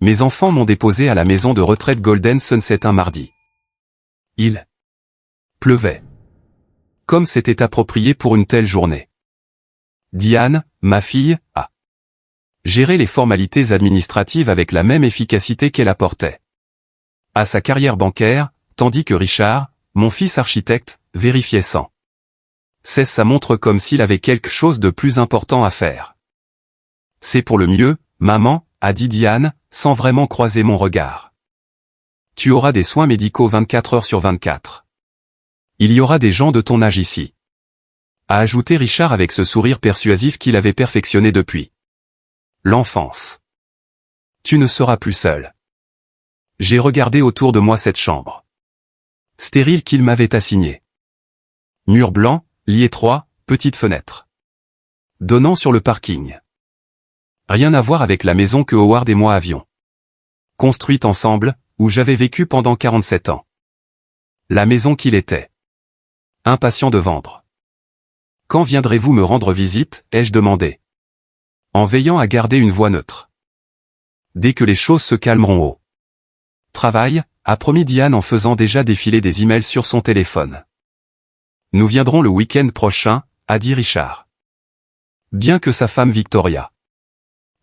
Mes enfants m'ont déposé à la maison de retraite Golden Sunset un mardi. Il pleuvait. Comme c'était approprié pour une telle journée. Diane, ma fille, a géré les formalités administratives avec la même efficacité qu'elle apportait à sa carrière bancaire, tandis que Richard, mon fils architecte, vérifiait sans cesse sa montre comme s'il avait quelque chose de plus important à faire. C'est pour le mieux, maman, a dit Diane, sans vraiment croiser mon regard. Tu auras des soins médicaux 24 heures sur 24. Il y aura des gens de ton âge ici. A ajouté Richard avec ce sourire persuasif qu'il avait perfectionné depuis l'enfance. Tu ne seras plus seul. J'ai regardé autour de moi cette chambre stérile qu'il m'avait assignée. Mur blanc, lit étroit, petite fenêtre donnant sur le parking. Rien à voir avec la maison que Howard et moi avions construite ensemble, où j'avais vécu pendant 47 ans. La maison qu'il était impatient de vendre. Quand viendrez-vous me rendre visite, ai-je demandé, en veillant à garder une voix neutre. Dès que les choses se calmeront au travail, a promis Diane en faisant déjà défiler des emails sur son téléphone. Nous viendrons le week-end prochain, a dit Richard. Bien que sa femme Victoria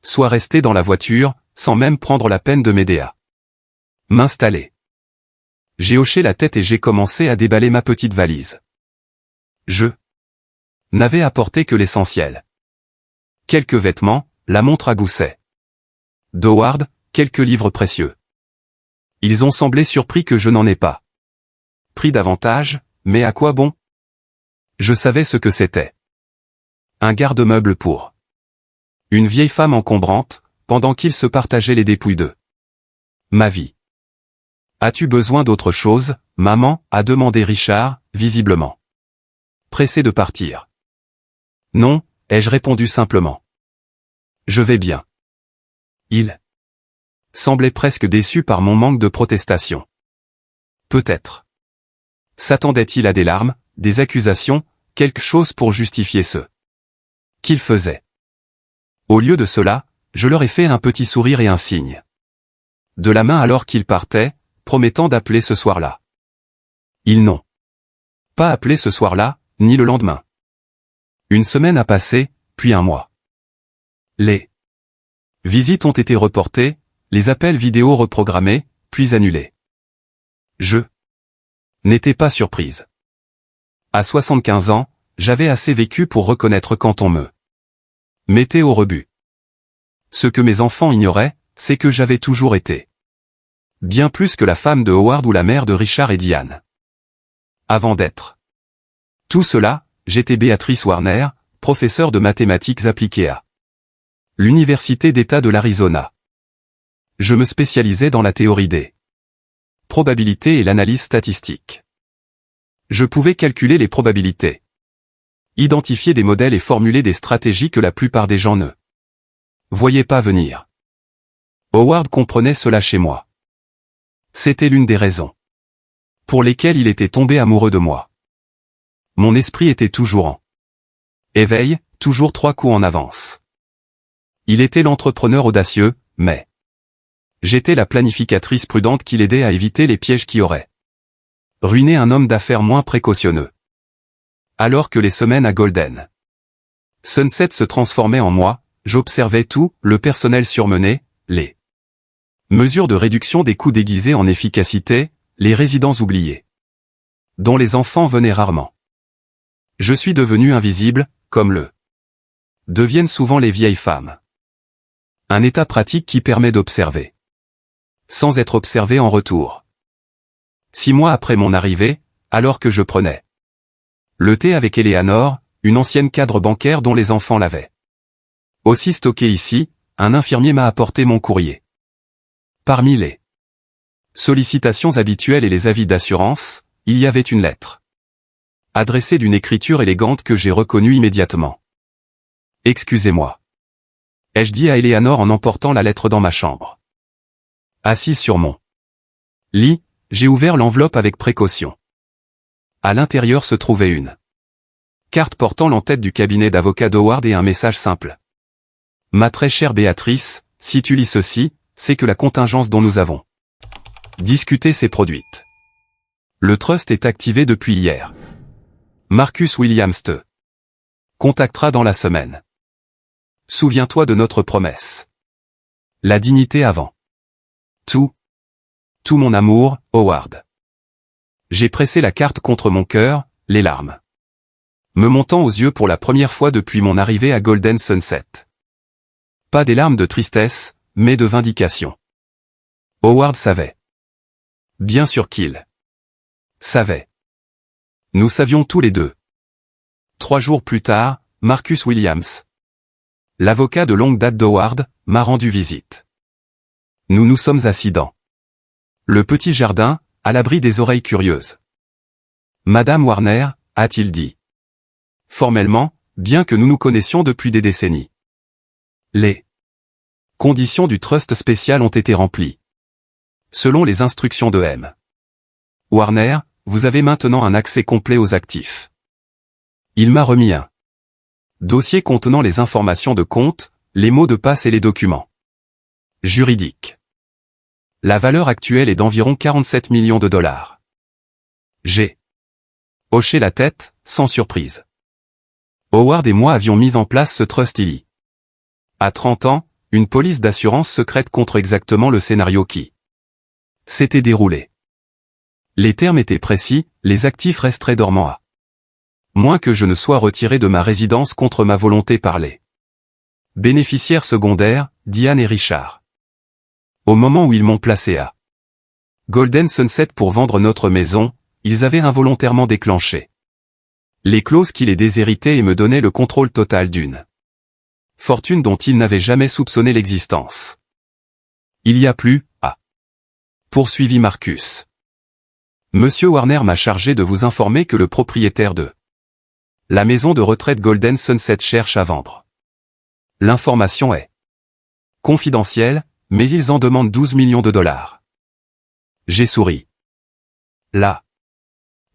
soit restée dans la voiture, sans même prendre la peine de m'aider à m'installer. J'ai hoché la tête et j'ai commencé à déballer ma petite valise. Je n'avais apporté que l'essentiel. Quelques vêtements, la montre à gousset d'Howard, quelques livres précieux. Ils ont semblé surpris que je n'en ai pas pris davantage, mais à quoi bon? Je savais ce que c'était. Un garde-meuble pour une vieille femme encombrante, pendant qu'ils se partageaient les dépouilles de ma vie. As-tu besoin d'autre chose, maman, a demandé Richard, visiblement pressé de partir. Non, ai-je répondu simplement. Je vais bien. Il semblait presque déçu par mon manque de protestation. Peut-être s'attendait-il à des larmes, des accusations, quelque chose pour justifier ce qu'il faisait. Au lieu de cela, je leur ai fait un petit sourire et un signe de la main alors qu'ils partaient, promettant d'appeler ce soir-là. Ils n'ont pas appelé ce soir-là, ni le lendemain. Une semaine a passé, puis un mois. Les visites ont été reportées, les appels vidéo reprogrammés, puis annulés. Je n'étais pas surprise. À 75 ans, j'avais assez vécu pour reconnaître quand on me mettait au rebut. Ce que mes enfants ignoraient, c'est que j'avais toujours été bien plus que la femme de Howard ou la mère de Richard et Diane. Avant d'être tout cela, j'étais Béatrice Warner, professeure de mathématiques appliquées à l'Université d'État de l'Arizona. Je me spécialisais dans la théorie des probabilités et l'analyse statistique. Je pouvais calculer les probabilités, identifier des modèles et formuler des stratégies que la plupart des gens ne voyaient pas venir. Howard comprenait cela chez moi. C'était l'une des raisons pour lesquelles il était tombé amoureux de moi. Mon esprit était toujours en éveil, toujours 3 coups en avance. Il était l'entrepreneur audacieux, mais j'étais la planificatrice prudente qui l'aidait à éviter les pièges qui auraient ruiné un homme d'affaires moins précautionneux. Alors que les semaines à Golden Sunset se transformaient en mois, j'observais tout, le personnel surmené, les mesures de réduction des coûts déguisées en efficacité, les résidents oubliés, dont les enfants venaient rarement. Je suis devenu invisible, comme le deviennent souvent les vieilles femmes. Un état pratique qui permet d'observer, sans être observé en retour. 6 mois après mon arrivée, alors que je prenais le thé avec Eleanor, une ancienne cadre bancaire dont les enfants l'avaient aussi stocké ici, un infirmier m'a apporté mon courrier. Parmi les sollicitations habituelles et les avis d'assurance, il y avait une lettre adressée d'une écriture élégante que j'ai reconnue immédiatement. Excusez-moi, ai-je dit à Eleanor en emportant la lettre dans ma chambre. Assise sur mon lit, j'ai ouvert l'enveloppe avec précaution. À l'intérieur se trouvait une carte portant l'entête du cabinet d'avocat d'Howard et un message simple. Ma très chère Béatrice, si tu lis ceci, c'est que la contingence dont nous avons discuté s'est produite. Le trust est activé depuis hier. Marcus Williams te contactera dans la semaine. Souviens-toi de notre promesse. La dignité avant tout. Tout mon amour, Howard. J'ai pressé la carte contre mon cœur, les larmes me montant aux yeux pour la première fois depuis mon arrivée à Golden Sunset. Pas des larmes de tristesse, mais de vindication. Howard savait. Bien sûr qu'il savait. Nous savions tous les deux. 3 jours plus tard, Marcus Williams, l'avocat de longue date d'Howard, m'a rendu visite. Nous nous sommes assis dans le petit jardin, à l'abri des oreilles curieuses. Madame Warner, a-t-il dit. Formellement, bien que nous nous connaissions depuis des décennies. Les conditions du trust spécial ont été remplies. Selon les instructions de M. Warner, vous avez maintenant un accès complet aux actifs. Il m'a remis un dossier contenant les informations de compte, les mots de passe et les documents juridiques. La valeur actuelle est d'environ 47 millions de dollars. J'ai hoché la tête, sans surprise. Howard et moi avions mis en place ce trust il y a 30 ans, une police d'assurance secrète contre exactement le scénario qui s'était déroulé. Les termes étaient précis, les actifs resteraient dormants à moins que je ne sois retiré de ma résidence contre ma volonté par les bénéficiaires secondaires, Diane et Richard. Au moment où ils m'ont placé à Golden Sunset pour vendre notre maison, ils avaient involontairement déclenché les clauses qui les déshéritaient et me donnaient le contrôle total d'une fortune dont ils n'avaient jamais soupçonné l'existence. Il y a plus, poursuivit Marcus. Monsieur Warner m'a chargé de vous informer que le propriétaire de la maison de retraite Golden Sunset cherche à vendre. L'information est confidentielle, mais ils en demandent 12 millions de dollars. J'ai souri. La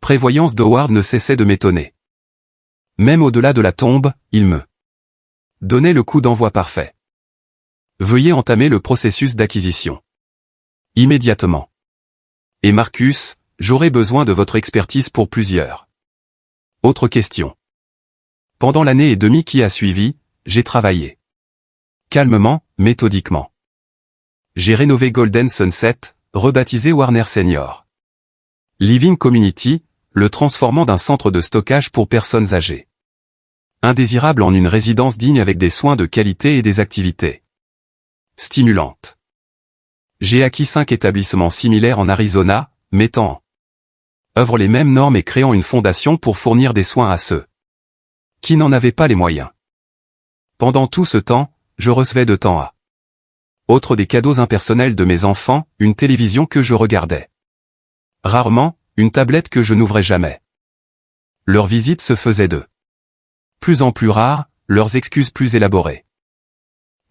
prévoyance d'Howard ne cessait de m'étonner. Même au-delà de la tombe, il me donnait le coup d'envoi parfait. Veuillez entamer le processus d'acquisition. Immédiatement. Et Marcus, j'aurai besoin de votre expertise pour plusieurs autres questions. Pendant l'année et demie qui a suivi, j'ai travaillé calmement, méthodiquement. J'ai rénové Golden Sunset, rebaptisé Warner Senior Living Community, le transformant d'un centre de stockage pour personnes âgées indésirables en une résidence digne avec des soins de qualité et des activités stimulantes. J'ai acquis 5 établissements similaires en Arizona, mettant en œuvre les mêmes normes et créant une fondation pour fournir des soins à ceux qui n'en avaient pas les moyens. Pendant tout ce temps, je recevais de temps à autre des cadeaux impersonnels de mes enfants, une télévision que je regardais rarement, une tablette que je n'ouvrais jamais. Leurs visites se faisaient de plus en plus rares, leurs excuses plus élaborées.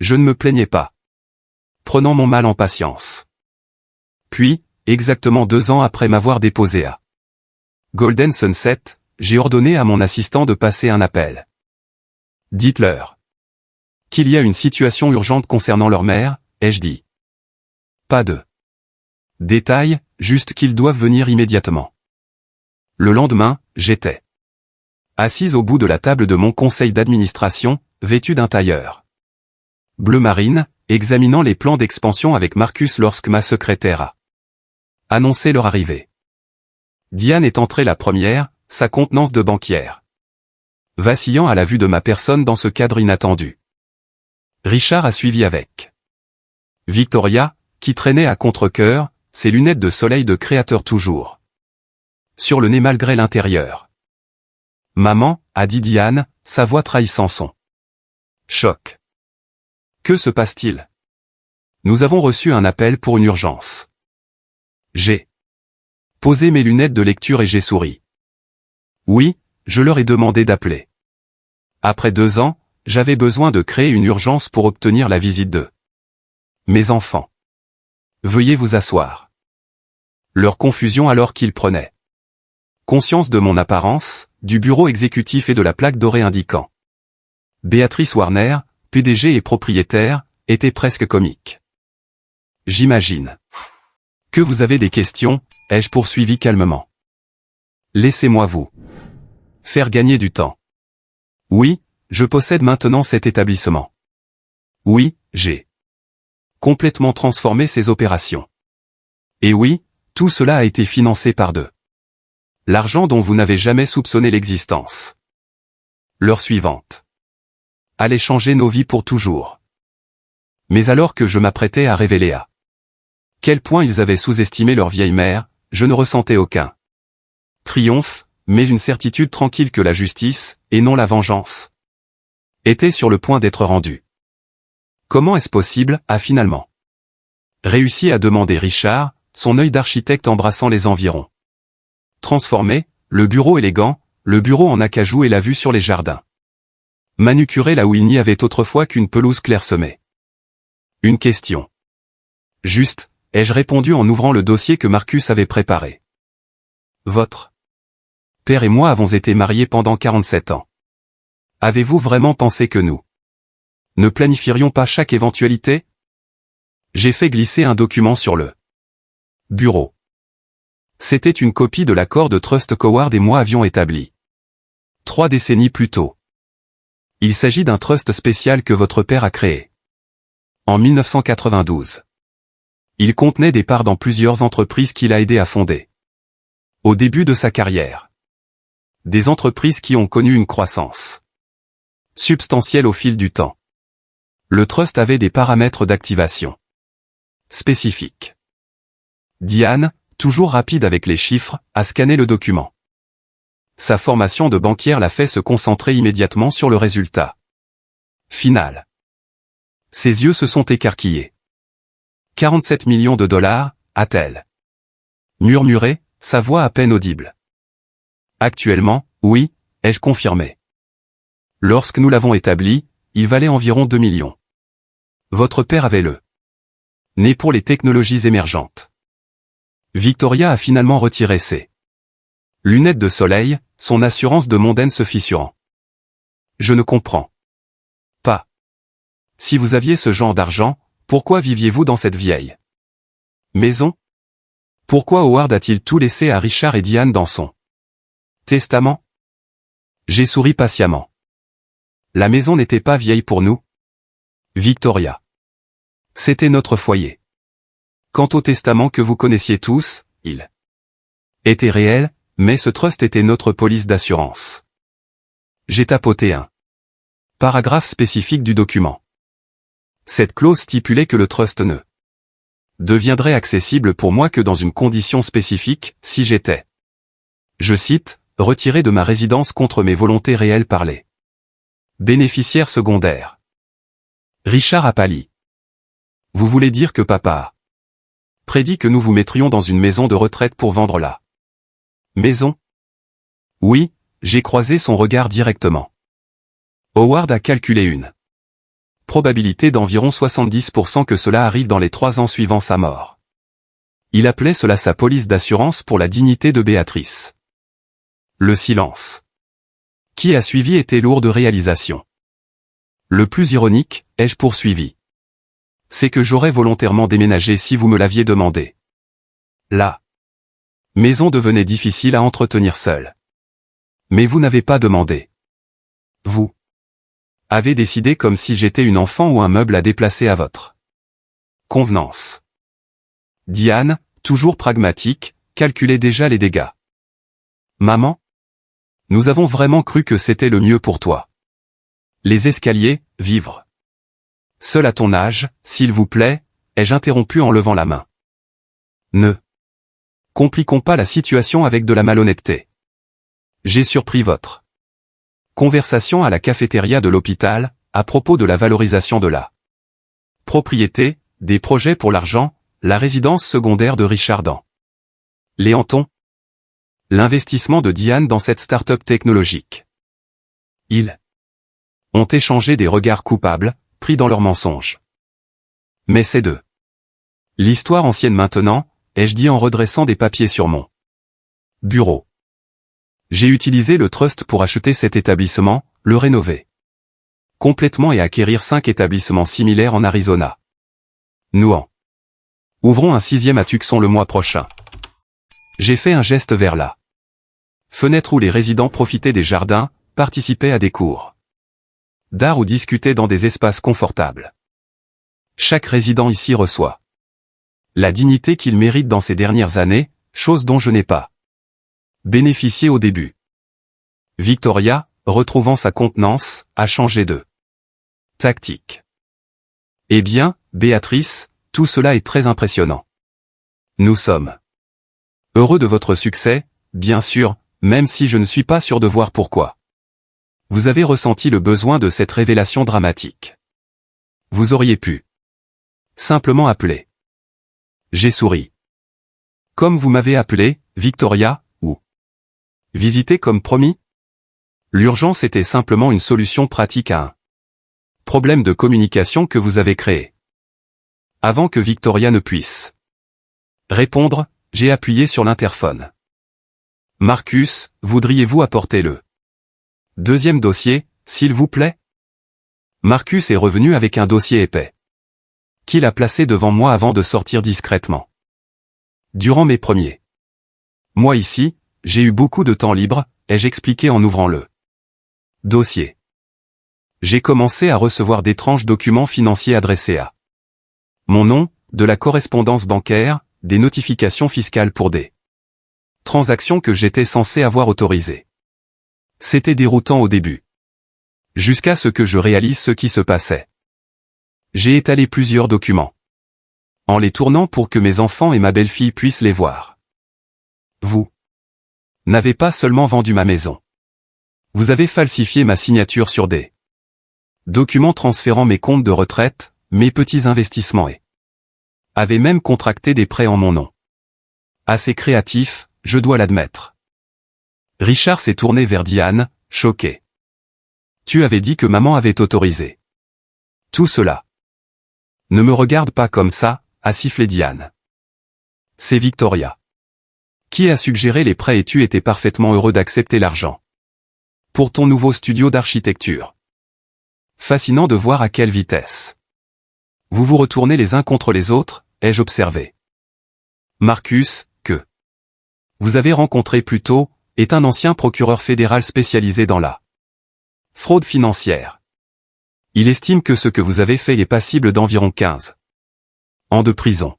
Je ne me plaignais pas, prenant mon mal en patience. Puis, exactement 2 ans après m'avoir déposé à Golden Sunset, j'ai ordonné à mon assistant de passer un appel. Dites-leur qu'il y a une situation urgente concernant leur mère, ai-je dit. Pas de détails, juste qu'ils doivent venir immédiatement. Le lendemain, j'étais assise au bout de la table de mon conseil d'administration, vêtue d'un tailleur bleu marine, examinant les plans d'expansion avec Marcus lorsque ma secrétaire a annoncé leur arrivée. Diane est entrée la première, sa contenance de banquière vacillant à la vue de ma personne dans ce cadre inattendu. Richard a suivi avec Victoria, qui traînait à contre-cœur, ses lunettes de soleil de créateur toujours sur le nez malgré l'intérieur. Maman, a dit Diane, sa voix trahissant son choc. Que se passe-t-il? Nous avons reçu un appel pour une urgence. J'ai posé mes lunettes de lecture et j'ai souri. Oui, je leur ai demandé d'appeler. Après 2 ans, j'avais besoin de créer une urgence pour obtenir la visite de mes enfants. Veuillez vous asseoir. Leur confusion alors qu'ils prenaient conscience de mon apparence, du bureau exécutif et de la plaque dorée indiquant Béatrice Warner, PDG et propriétaire, était presque comique. J'imagine que vous avez des questions, ai-je poursuivi calmement. Laissez-moi vous faire gagner du temps. Oui, je possède maintenant cet établissement. Oui, j'ai complètement transformé ces opérations. Et oui, tout cela a été financé par l'argent dont vous n'avez jamais soupçonné l'existence. L'heure suivante allait changer nos vies pour toujours. Mais alors que je m'apprêtais à révéler à quel point ils avaient sous-estimé leur vieille mère, je ne ressentais aucun triomphe, mais une certitude tranquille que la justice, et non la vengeance, était sur le point d'être rendue. Comment est-ce possible, a finalement réussi à demander Richard, son œil d'architecte embrassant les environs. Transformé, le bureau élégant, le bureau en acajou et la vue sur les jardins. Manucuré là où il n'y avait autrefois qu'une pelouse clairsemée. Une question. Juste, ai-je répondu en ouvrant le dossier que Marcus avait préparé. Votre père et moi avons été mariés pendant 47 ans. Avez-vous vraiment pensé que nous ne planifierions pas chaque éventualité? J'ai fait glisser un document sur le bureau. C'était une copie de l'accord de trust qu'Howard et moi avions établi 3 décennies plus tôt. Il s'agit d'un trust spécial que votre père a créé en 1992. Il contenait des parts dans plusieurs entreprises qu'il a aidé à fonder au début de sa carrière. Des entreprises qui ont connu une croissance substantielle au fil du temps. Le trust avait des paramètres d'activation spécifiques. Diane, toujours rapide avec les chiffres, a scanné le document. Sa formation de banquière l'a fait se concentrer immédiatement sur le résultat final. Ses yeux se sont écarquillés. 47 millions de dollars, a-t-elle murmuré, sa voix à peine audible. Actuellement, oui, ai-je confirmé. Lorsque nous l'avons établi, il valait environ 2 millions. Votre père avait le nez pour les technologies émergentes. Victoria a finalement retiré ses lunettes de soleil, son assurance de mondaine se fissurant. Je ne comprends pas. Si vous aviez ce genre d'argent, pourquoi viviez-vous dans cette vieille maison? Pourquoi Howard a-t-il tout laissé à Richard et Diane dans son testament? J'ai souri patiemment. La maison n'était pas vieille pour nous. Victoria. C'était notre foyer. Quant au testament que vous connaissiez tous, il était réel, mais ce trust était notre police d'assurance. J'ai tapoté un paragraphe spécifique du document. Cette clause stipulait que le trust ne deviendrait accessible pour moi que dans une condition spécifique, si j'étais, je cite, retiré de ma résidence contre mes volontés réelles par les bénéficiaires secondaires. Richard a pâli. Vous voulez dire que papa a prédit que nous vous mettrions dans une maison de retraite pour vendre la maison? Oui, j'ai croisé son regard directement. Howard a calculé une probabilité d'environ 70% que cela arrive dans les 3 ans suivant sa mort. Il appelait cela sa police d'assurance pour la dignité de Béatrice. Le silence qui a suivi était lourd de réalisation. Le plus ironique, ai-je poursuivi, c'est que j'aurais volontairement déménagé si vous me l'aviez demandé. La maison devenait difficile à entretenir seule. Mais vous n'avez pas demandé. Vous avez décidé comme si j'étais une enfant ou un meuble à déplacer à votre convenance. Diane, toujours pragmatique, calculait déjà les dégâts. Maman? Nous avons vraiment cru que c'était le mieux pour toi. Les escaliers, vivre seul à ton âge, s'il vous plaît, ai-je interrompu en levant la main. Ne compliquons pas la situation avec de la malhonnêteté. J'ai surpris votre conversation à la cafétéria de l'hôpital, à propos de la valorisation de la propriété, des projets pour l'argent, la résidence secondaire de Richard dans Léanton. L'investissement de Diane dans cette start-up technologique. Ils ont échangé des regards coupables, pris dans leurs mensonges. Mais c'est de l'histoire ancienne maintenant, ai-je dit en redressant des papiers sur mon bureau. J'ai utilisé le trust pour acheter cet établissement, le rénover complètement et acquérir 5 établissements similaires en Arizona. Nous en Ouvrons un 6e à Tucson le mois prochain. J'ai fait un geste vers la fenêtre où les résidents profitaient des jardins, participaient à des cours d'art ou discutaient dans des espaces confortables. Chaque résident ici reçoit la dignité qu'il mérite dans ces dernières années, chose dont je n'ai pas bénéficié au début. Victoria, retrouvant sa contenance, a changé de tactique. Eh bien, Béatrice, tout cela est très impressionnant. Nous sommes heureux de votre succès, bien sûr, même si je ne suis pas sûr de voir pourquoi. Vous avez ressenti le besoin de cette révélation dramatique. Vous auriez pu simplement appeler. J'ai souri. Comme vous m'avez appelé, Victoria, ou visiter comme promis? L'urgence était simplement une solution pratique à un problème de communication que vous avez créé. Avant que Victoria ne puisse répondre, j'ai appuyé sur l'interphone. Marcus, voudriez-vous apporter le deuxième dossier, s'il vous plaît? Marcus est revenu avec un dossier épais, qu'il a placé devant moi avant de sortir discrètement. Durant mes premiers mois ici, j'ai eu beaucoup de temps libre, ai-je expliqué en ouvrant le dossier. J'ai commencé à recevoir d'étranges documents financiers adressés à mon nom, de la correspondance bancaire, des notifications fiscales pour des transactions que j'étais censé avoir autorisées. C'était déroutant au début. Jusqu'à ce que je réalise ce qui se passait. J'ai étalé plusieurs documents, en les tournant pour que mes enfants et ma belle-fille puissent les voir. Vous n'avez pas seulement vendu ma maison. Vous avez falsifié ma signature sur des documents transférant mes comptes de retraite, mes petits investissements et avez même contracté des prêts en mon nom. Assez créatif, je dois l'admettre. Richard s'est tourné vers Diane, choqué. Tu avais dit que maman avait autorisé tout cela. Ne me regarde pas comme ça, a sifflé Diane. C'est Victoria qui a suggéré les prêts et tu étais parfaitement heureux d'accepter l'argent pour ton nouveau studio d'architecture. Fascinant de voir à quelle vitesse vous vous retournez les uns contre les autres, ai-je observé. Marcus, que vous avez rencontré plus tôt, est un ancien procureur fédéral spécialisé dans la fraude financière. Il estime que ce que vous avez fait est passible d'environ 15 ans de prison.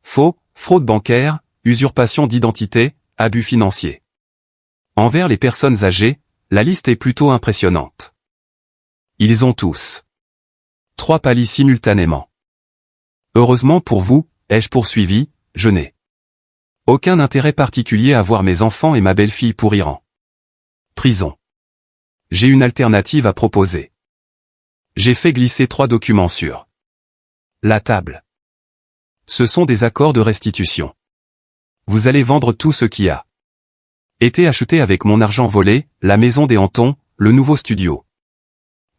Faux, fraude bancaire, usurpation d'identité, abus financiers. Envers les personnes âgées, la liste est plutôt impressionnante. Ils ont tous 3 palis simultanément. Heureusement pour vous, ai-je poursuivi, je n'ai aucun intérêt particulier à voir mes enfants et ma belle-fille pourrir en prison. J'ai une alternative à proposer. J'ai fait glisser 3 documents sur la table. Ce sont des accords de restitution. Vous allez vendre tout ce qui a été acheté avec mon argent volé, la maison des Hantons, le nouveau studio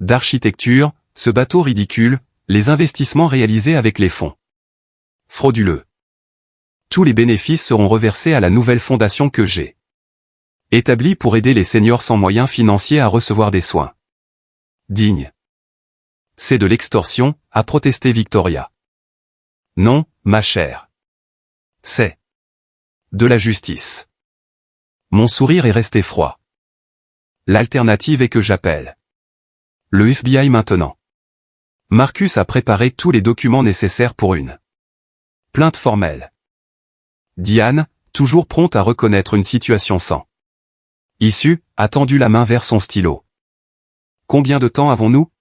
d'architecture, ce bateau ridicule, les investissements réalisés avec les fonds frauduleux. Tous les bénéfices seront reversés à la nouvelle fondation que j'ai établie pour aider les seniors sans moyens financiers à recevoir des soins dignes. C'est de l'extorsion, a protesté Victoria. Non, ma chère. C'est de la justice. Mon sourire est resté froid. L'alternative est que j'appelle le FBI maintenant. Marcus a préparé tous les documents nécessaires pour une plainte formelle. Diane, toujours prompte à reconnaître une situation sans issue, a tendu la main vers son stylo. Combien de temps avons-nous?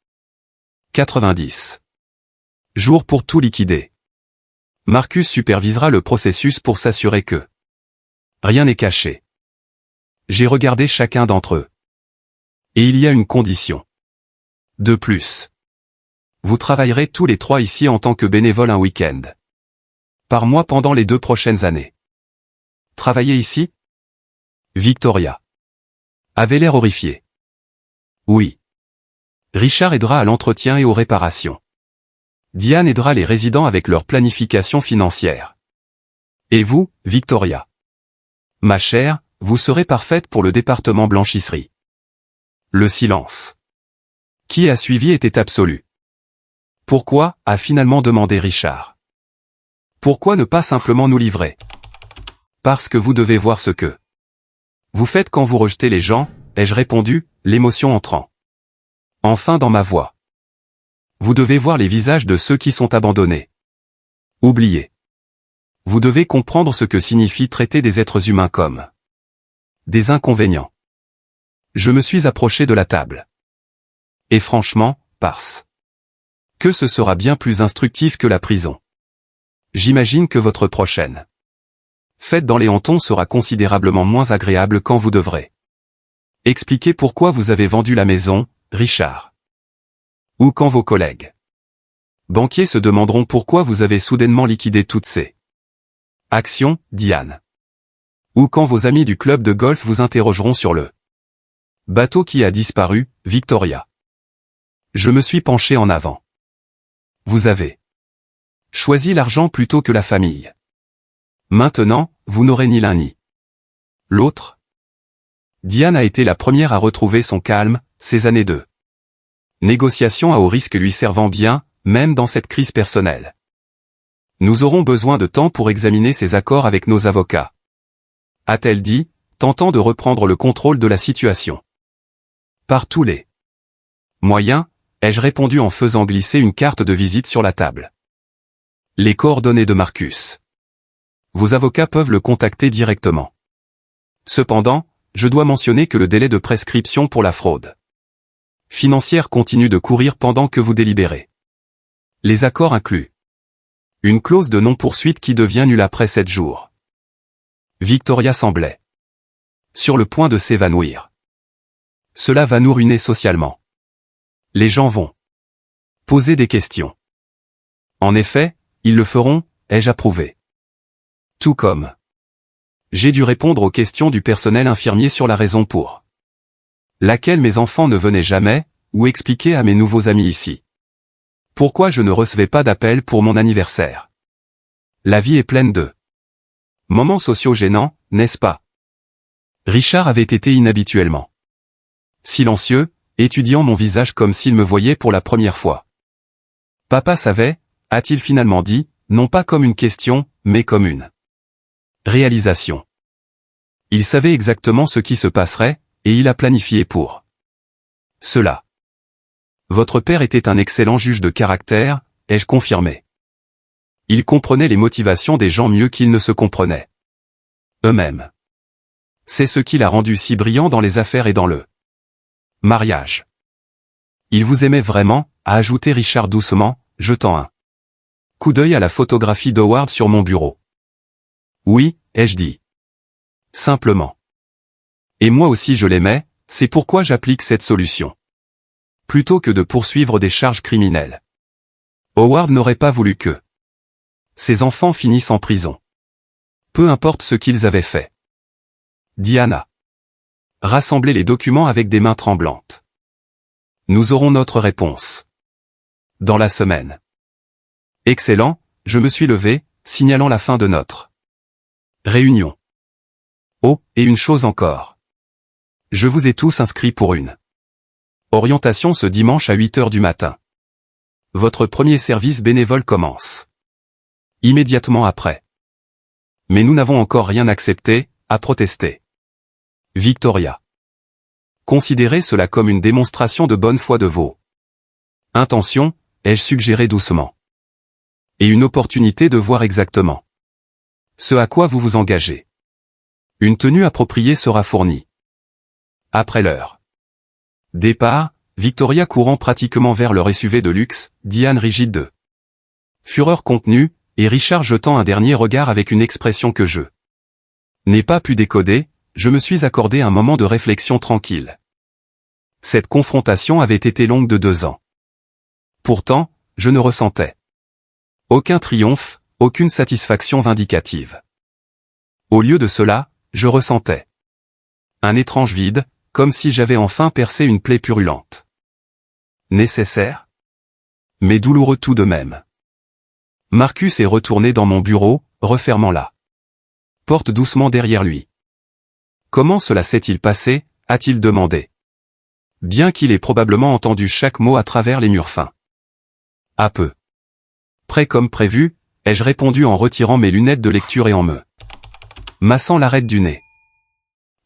90 jours pour tout liquider. Marcus supervisera le processus pour s'assurer que rien n'est caché. J'ai regardé chacun d'entre eux. Et il y a une condition. De plus. Vous travaillerez tous les 3 ici en tant que bénévole un week-end par mois pendant les 2 prochaines années. Travailler ici? Victoria avait l'air horrifiée. Oui. Richard aidera à l'entretien et aux réparations. Diane aidera les résidents avec leur planification financière. Et vous, Victoria? Ma chère, vous serez parfaite pour le département blanchisserie. Le silence qui a suivi était absolu. Pourquoi, a finalement demandé Richard. Pourquoi ne pas simplement nous livrer? Parce que vous devez voir ce que vous faites quand vous rejetez les gens, ai-je répondu, l'émotion entrant enfin dans ma voix. Vous devez voir les visages de ceux qui sont abandonnés. Oubliés. Vous devez comprendre ce que signifie traiter des êtres humains comme des inconvénients. Je me suis approché de la table. Et franchement, parce que ce sera bien plus instructif que la prison. J'imagine que votre prochaine fête dans les hantons sera considérablement moins agréable quand vous devrez expliquer pourquoi vous avez vendu la maison, Richard. Ou quand vos collègues banquiers se demanderont pourquoi vous avez soudainement liquidé toutes ces actions, Diane. Ou quand vos amis du club de golf vous interrogeront sur le bateau qui a disparu, Victoria. Je me suis penché en avant. Vous avez choisi l'argent plutôt que la famille. Maintenant, vous n'aurez ni l'un ni l'autre. Diane a été la première à retrouver son calme, ces années de négociation à haut risque lui servant bien, même dans cette crise personnelle. Nous aurons besoin de temps pour examiner ces accords avec nos avocats, a-t-elle dit, tentant de reprendre le contrôle de la situation. Par tous les moyens, ai-je répondu en faisant glisser une carte de visite sur la table. Les coordonnées de Marcus. Vos avocats peuvent le contacter directement. Cependant, je dois mentionner que le délai de prescription pour la fraude financière continue de courir pendant que vous délibérez. Les accords incluent une clause de non-poursuite qui devient nulle après 7 jours. Victoria semblait sur le point de s'évanouir. Cela va nous ruiner socialement. Les gens vont poser des questions. En effet, ils le feront, ai-je approuvé. Tout comme j'ai dû répondre aux questions du personnel infirmier sur la raison pour laquelle mes enfants ne venaient jamais, ou expliquer à mes nouveaux amis ici pourquoi je ne recevais pas d'appel pour mon anniversaire. La vie est pleine de moments sociaux gênants, n'est-ce pas? Richard avait été inhabituellement silencieux, étudiant mon visage comme s'il me voyait pour la première fois. Papa savait, a-t-il finalement dit, non pas comme une question, mais comme une réalisation. Il savait exactement ce qui se passerait, et il a planifié pour cela. Votre père était un excellent juge de caractère, ai-je confirmé. Il comprenait les motivations des gens mieux qu'ils ne se comprenaient eux-mêmes. C'est ce qui l'a rendu si brillant dans les affaires et dans le mariage. Il vous aimait vraiment, a ajouté Richard doucement, jetant un coup d'œil à la photographie d'Howard sur mon bureau. Oui, ai-je dit. Simplement. Et moi aussi je l'aimais, c'est pourquoi j'applique cette solution. Plutôt que de poursuivre des charges criminelles. Howard n'aurait pas voulu que ses enfants finissent en prison. Peu importe ce qu'ils avaient fait. Diana. Rassemblez les documents avec des mains tremblantes. Nous aurons notre réponse. Dans la semaine. Excellent, je me suis levé, signalant la fin de notre réunion. Oh, et une chose encore. Je vous ai tous inscrits pour une orientation ce dimanche à 8 heures du matin. Votre premier service bénévole commence immédiatement après. Mais nous n'avons encore rien accepté, a protesté Victoria. Considérez cela comme une démonstration de bonne foi de vos intentions, ai-je suggéré doucement. Et une opportunité de voir exactement ce à quoi vous vous engagez. Une tenue appropriée sera fournie. Après l'heure départ, Victoria courant pratiquement vers leur SUV de luxe, Diane rigide de fureur contenue, et Richard jetant un dernier regard avec une expression que je n'ai pas pu décoder, je me suis accordé un moment de réflexion tranquille. Cette confrontation avait été longue de 2 ans. Pourtant, je ne ressentais aucun triomphe, aucune satisfaction vindicative. Au lieu de cela, je ressentais un étrange vide, comme si j'avais enfin percé une plaie purulente. Nécessaire, mais douloureux tout de même. Marcus est retourné dans mon bureau, refermant la porte doucement derrière lui. Comment cela s'est-il passé, a-t-il demandé. Bien qu'il ait probablement entendu chaque mot à travers les murs fins. À peu près comme prévu, ai-je répondu en retirant mes lunettes de lecture et en me massant l'arête du nez.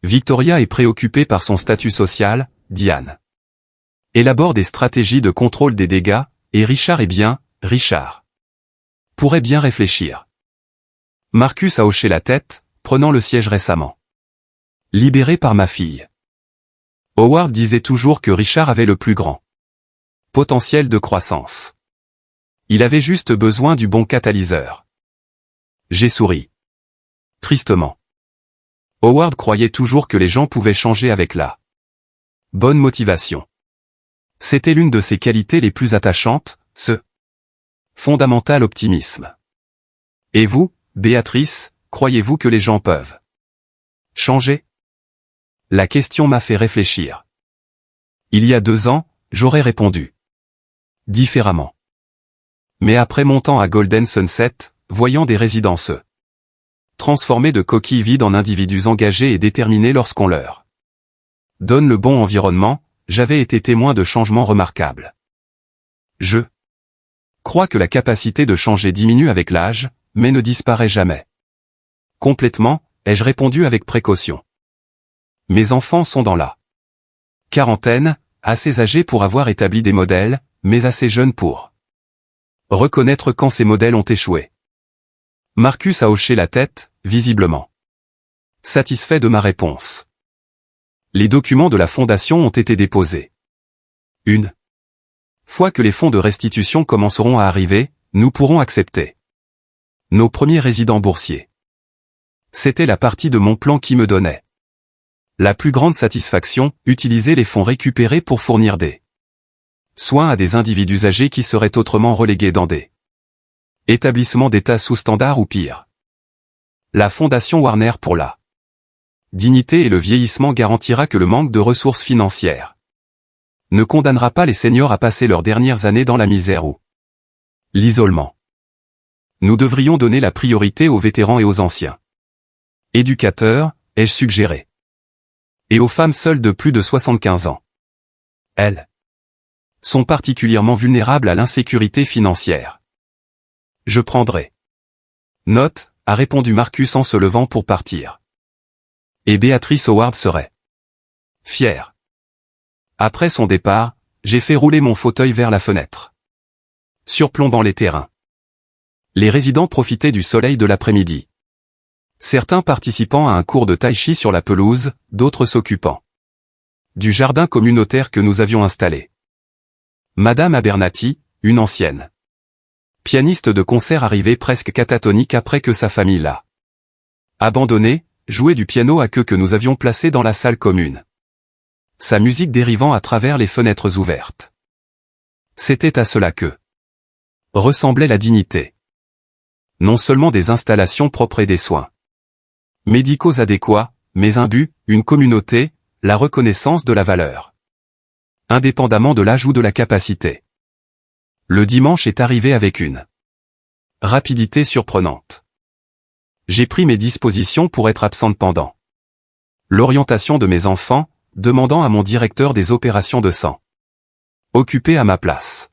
Victoria est préoccupée par son statut social, Diane élabore des stratégies de contrôle des dégâts, et Richard pourrait bien réfléchir. Marcus a hoché la tête, prenant le siège récemment libéré par ma fille. Howard disait toujours que Richard avait le plus grand potentiel de croissance. Il avait juste besoin du bon catalyseur. J'ai souri. Tristement. Howard croyait toujours que les gens pouvaient changer avec la bonne motivation. C'était l'une de ses qualités les plus attachantes, ce fondamental optimisme. Et vous, Béatrice, croyez-vous que les gens peuvent changer? La question m'a fait réfléchir. Il y a 2 ans, j'aurais répondu différemment. Mais après montant à Golden Sunset, voyant des résidents se transformer de coquilles vides en individus engagés et déterminés lorsqu'on leur donne le bon environnement, j'avais été témoin de changements remarquables. Je crois que la capacité de changer diminue avec l'âge, mais ne disparaît jamais. Complètement, ai-je répondu avec précaution. Mes enfants sont dans la quarantaine, assez âgés pour avoir établi des modèles, mais assez jeunes pour reconnaître quand ces modèles ont échoué. Marcus a hoché la tête, visiblement satisfait de ma réponse. Les documents de la fondation ont été déposés. Une fois que les fonds de restitution commenceront à arriver, nous pourrons accepter nos premiers résidents boursiers. C'était la partie de mon plan qui me donnait la plus grande satisfaction, utiliser les fonds récupérés pour fournir des soins à des individus âgés qui seraient autrement relégués dans des établissements d'État sous standard ou pire. La Fondation Warner pour la dignité et le vieillissement garantira que le manque de ressources financières ne condamnera pas les seniors à passer leurs dernières années dans la misère ou l'isolement. Nous devrions donner la priorité aux vétérans et aux anciens éducateurs, ai-je suggéré. Et aux femmes seules de plus de 75 ans. Elles sont particulièrement vulnérables à l'insécurité financière. Je prendrai note, a répondu Marcus en se levant pour partir. Et Béatrice Howard serait fière. Après son départ, j'ai fait rouler mon fauteuil vers la fenêtre, surplombant les terrains. Les résidents profitaient du soleil de l'après-midi. Certains participant à un cours de tai chi sur la pelouse, d'autres s'occupant du jardin communautaire que nous avions installé. Madame Abernathy, une ancienne pianiste de concert arrivée presque catatonique après que sa famille l'a abandonnée, jouait du piano à queue que nous avions placé dans la salle commune. Sa musique dérivant à travers les fenêtres ouvertes. C'était à cela que ressemblait la dignité. Non seulement des installations propres et des soins médicaux adéquats, mais un but, une communauté, la reconnaissance de la valeur. Indépendamment de l'âge ou de la capacité. Le dimanche est arrivé avec une rapidité surprenante. J'ai pris mes dispositions pour être absente pendant l'orientation de mes enfants, demandant à mon directeur des opérations de sang occupé à ma place.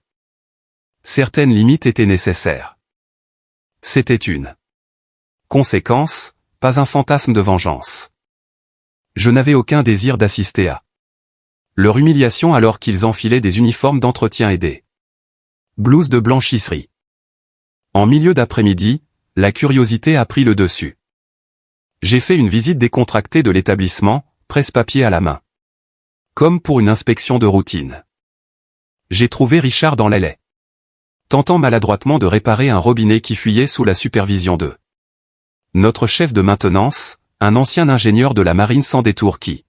Certaines limites étaient nécessaires. C'était une conséquence, pas un fantasme de vengeance. Je n'avais aucun désir d'assister à leur humiliation alors qu'ils enfilaient des uniformes d'entretien et des blouses de blanchisserie. En milieu d'après-midi, la curiosité a pris le dessus. J'ai fait une visite décontractée de l'établissement, presse-papier à la main. Comme pour une inspection de routine. J'ai trouvé Richard dans l'allée, tentant maladroitement de réparer un robinet qui fuyait sous la supervision de notre chef de maintenance, un ancien ingénieur de la marine sans détour qui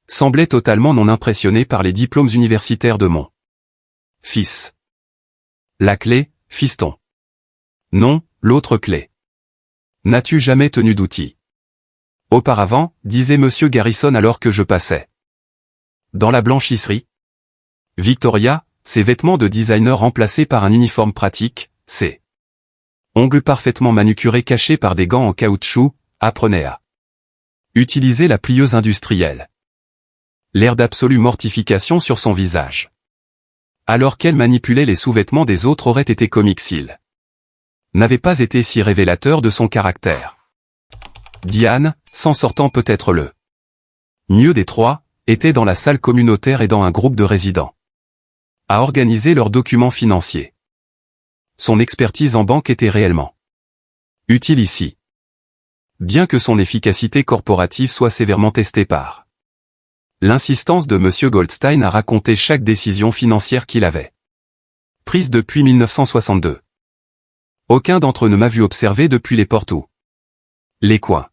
semblait totalement non impressionné par les diplômes universitaires de mon fils. La clé, fiston. Non, l'autre clé. N'as-tu jamais tenu d'outil? Auparavant, disait monsieur Garrison alors que je passais dans la blanchisserie. Victoria, ses vêtements de designer remplacés par un uniforme pratique, ses ongles parfaitement manucurés cachés par des gants en caoutchouc, apprenait à utiliser la plieuse industrielle. L'air d'absolue mortification sur son visage. Alors qu'elle manipulait les sous-vêtements des autres aurait été comique s'il n'avait pas été si révélateur de son caractère. Diane, s'en sortant peut-être le mieux des trois, était dans la salle communautaire et dans un groupe de résidents à organiser leurs documents financiers. Son expertise en banque était réellement utile ici. Bien que son efficacité corporative soit sévèrement testée par l'insistance de M. Goldstein à raconter chaque décision financière qu'il avait prise depuis 1962. Aucun d'entre eux ne m'a vu observer depuis les portes ou les coins.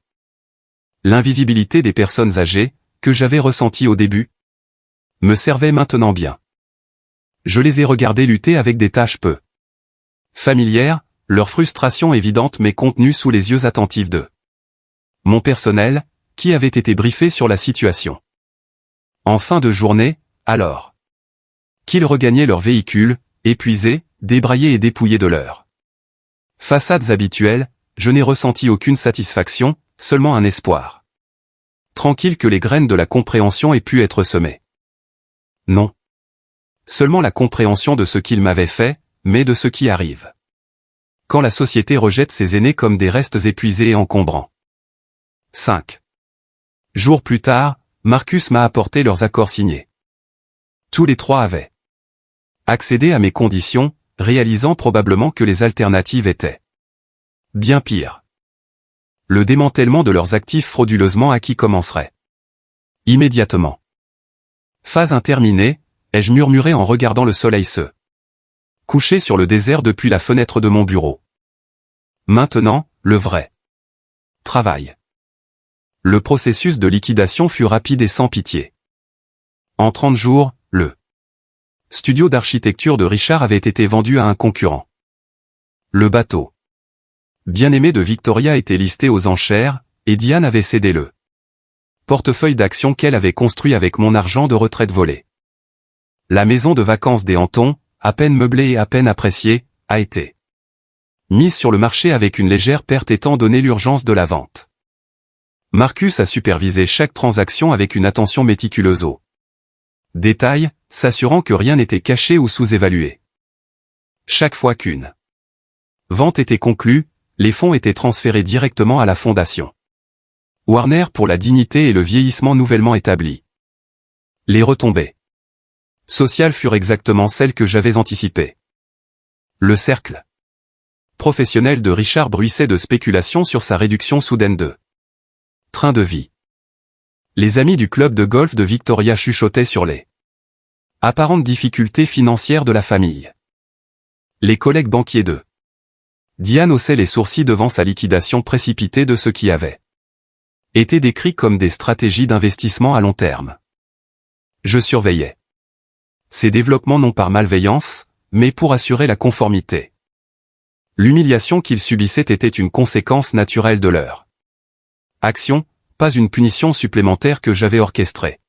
L'invisibilité des personnes âgées, que j'avais ressentie au début, me servait maintenant bien. Je les ai regardés lutter avec des tâches peu familières, leur frustration évidente mais contenue sous les yeux attentifs de mon personnel, qui avait été briefé sur la situation. En fin de journée, alors qu'ils regagnaient leur véhicule, épuisés, débraillés et dépouillés de leurs façades habituelles, je n'ai ressenti aucune satisfaction, seulement un espoir tranquille que les graines de la compréhension aient pu être semées. Non. Seulement la compréhension de ce qu'il m'avait fait, mais de ce qui arrive quand la société rejette ses aînés comme des restes épuisés et encombrants. 5 jours plus tard, Marcus m'a apporté leurs accords signés. Tous les trois avaient accédé à mes conditions, réalisant probablement que les alternatives étaient bien pires. Le démantèlement de leurs actifs frauduleusement acquis commencerait immédiatement. Phase interminée, ai-je murmuré en regardant le soleil se coucher sur le désert depuis la fenêtre de mon bureau. Maintenant, le vrai travail. Le processus de liquidation fut rapide et sans pitié. En 30 jours, le studio d'architecture de Richard avait été vendu à un concurrent. Le bateau bien-aimé de Victoria était listé aux enchères, et Diane avait cédé le portefeuille d'actions qu'elle avait construit avec mon argent de retraite volé. La maison de vacances des Hantons, à peine meublée et à peine appréciée, a été mise sur le marché avec une légère perte étant donné l'urgence de la vente. Marcus a supervisé chaque transaction avec une attention méticuleuse aux détails, s'assurant que rien n'était caché ou sous-évalué. Chaque fois qu'une vente était conclue, les fonds étaient transférés directement à la fondation Warner pour la dignité et le vieillissement nouvellement établi. Les retombées sociales furent exactement celles que j'avais anticipées. Le cercle professionnel de Richard bruissait de spéculations sur sa réduction soudaine de train de vie. Les amis du club de golf de Victoria chuchotaient sur les apparentes difficultés financières de la famille. Les collègues banquiers de Diane haussaient les sourcils devant sa liquidation précipitée de ce qui avait été décrit comme des stratégies d'investissement à long terme. Je surveillais ces développements non par malveillance, mais pour assurer la conformité. L'humiliation qu'ils subissaient était une conséquence naturelle de leur action, pas une punition supplémentaire que j'avais orchestrée.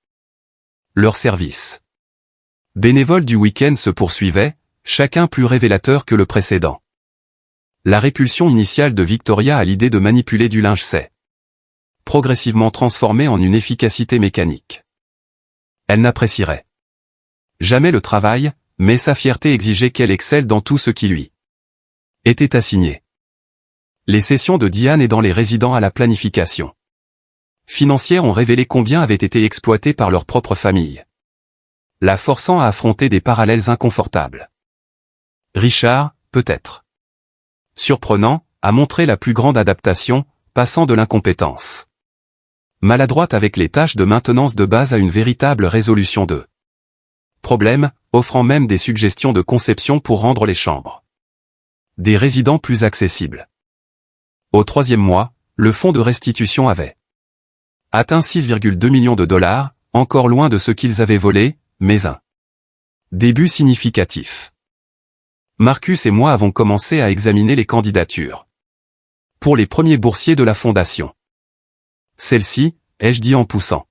Leur service bénévole du week-end se poursuivait, chacun plus révélateur que le précédent. La répulsion initiale de Victoria à l'idée de manipuler du linge s'est progressivement transformée en une efficacité mécanique. Elle n'apprécierait jamais le travail, mais sa fierté exigeait qu'elle excelle dans tout ce qui lui était assigné. Les sessions de Diane aidant les résidents à la planification financière ont révélé combien avaient été exploités par leur propre famille, la forçant à affronter des parallèles inconfortables. Richard, peut-être surprenant, a montré la plus grande adaptation, passant de l'incompétence maladroite avec les tâches de maintenance de base à une véritable résolution de problèmes, offrant même des suggestions de conception pour rendre les chambres des résidents plus accessibles. Au 3e mois, le fonds de restitution avait atteint 6,2 millions de dollars, encore loin de ce qu'ils avaient volé, mais un début significatif. Marcus et moi avons commencé à examiner les candidatures pour les premiers boursiers de la fondation. Celle-ci, ai-je dit en poussant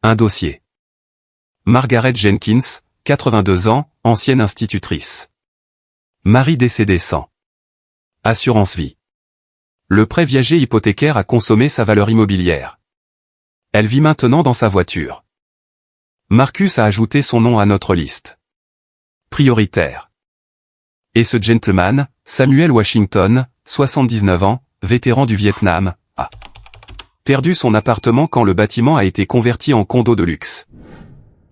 un dossier. Margaret Jenkins, 82 ans, ancienne institutrice. Mari décédé sans assurance vie. Le prêt viager hypothécaire a consommé sa valeur immobilière. Elle vit maintenant dans sa voiture. Marcus a ajouté son nom à notre liste prioritaire. Et ce gentleman, Samuel Washington, 79 ans, vétéran du Vietnam, a perdu son appartement quand le bâtiment a été converti en condo de luxe.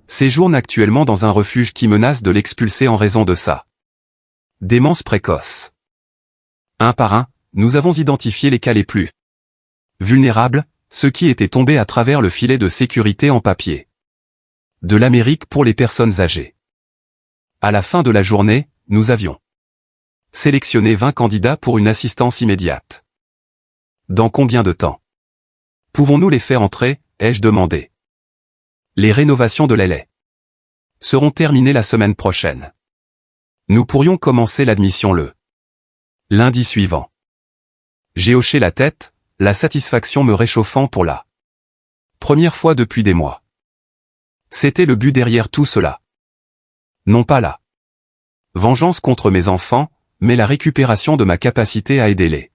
Séjourne actuellement dans un refuge qui menace de l'expulser en raison de ça. Démence précoce. Un par un, nous avons identifié les cas les plus vulnérables, ceux qui étaient tombés à travers le filet de sécurité en papier de l'Amérique pour les personnes âgées. À la fin de la journée, nous avions sélectionné 20 candidats pour une assistance immédiate. Dans combien de temps pouvons-nous les faire entrer, ai-je demandé. Les rénovations de l'LA seront terminées la semaine prochaine. Nous pourrions commencer l'admission le lundi suivant. J'ai hoché la tête, la satisfaction me réchauffant pour la première fois depuis des mois. C'était le but derrière tout cela. Non pas la vengeance contre mes enfants, mais la récupération de ma capacité à aider les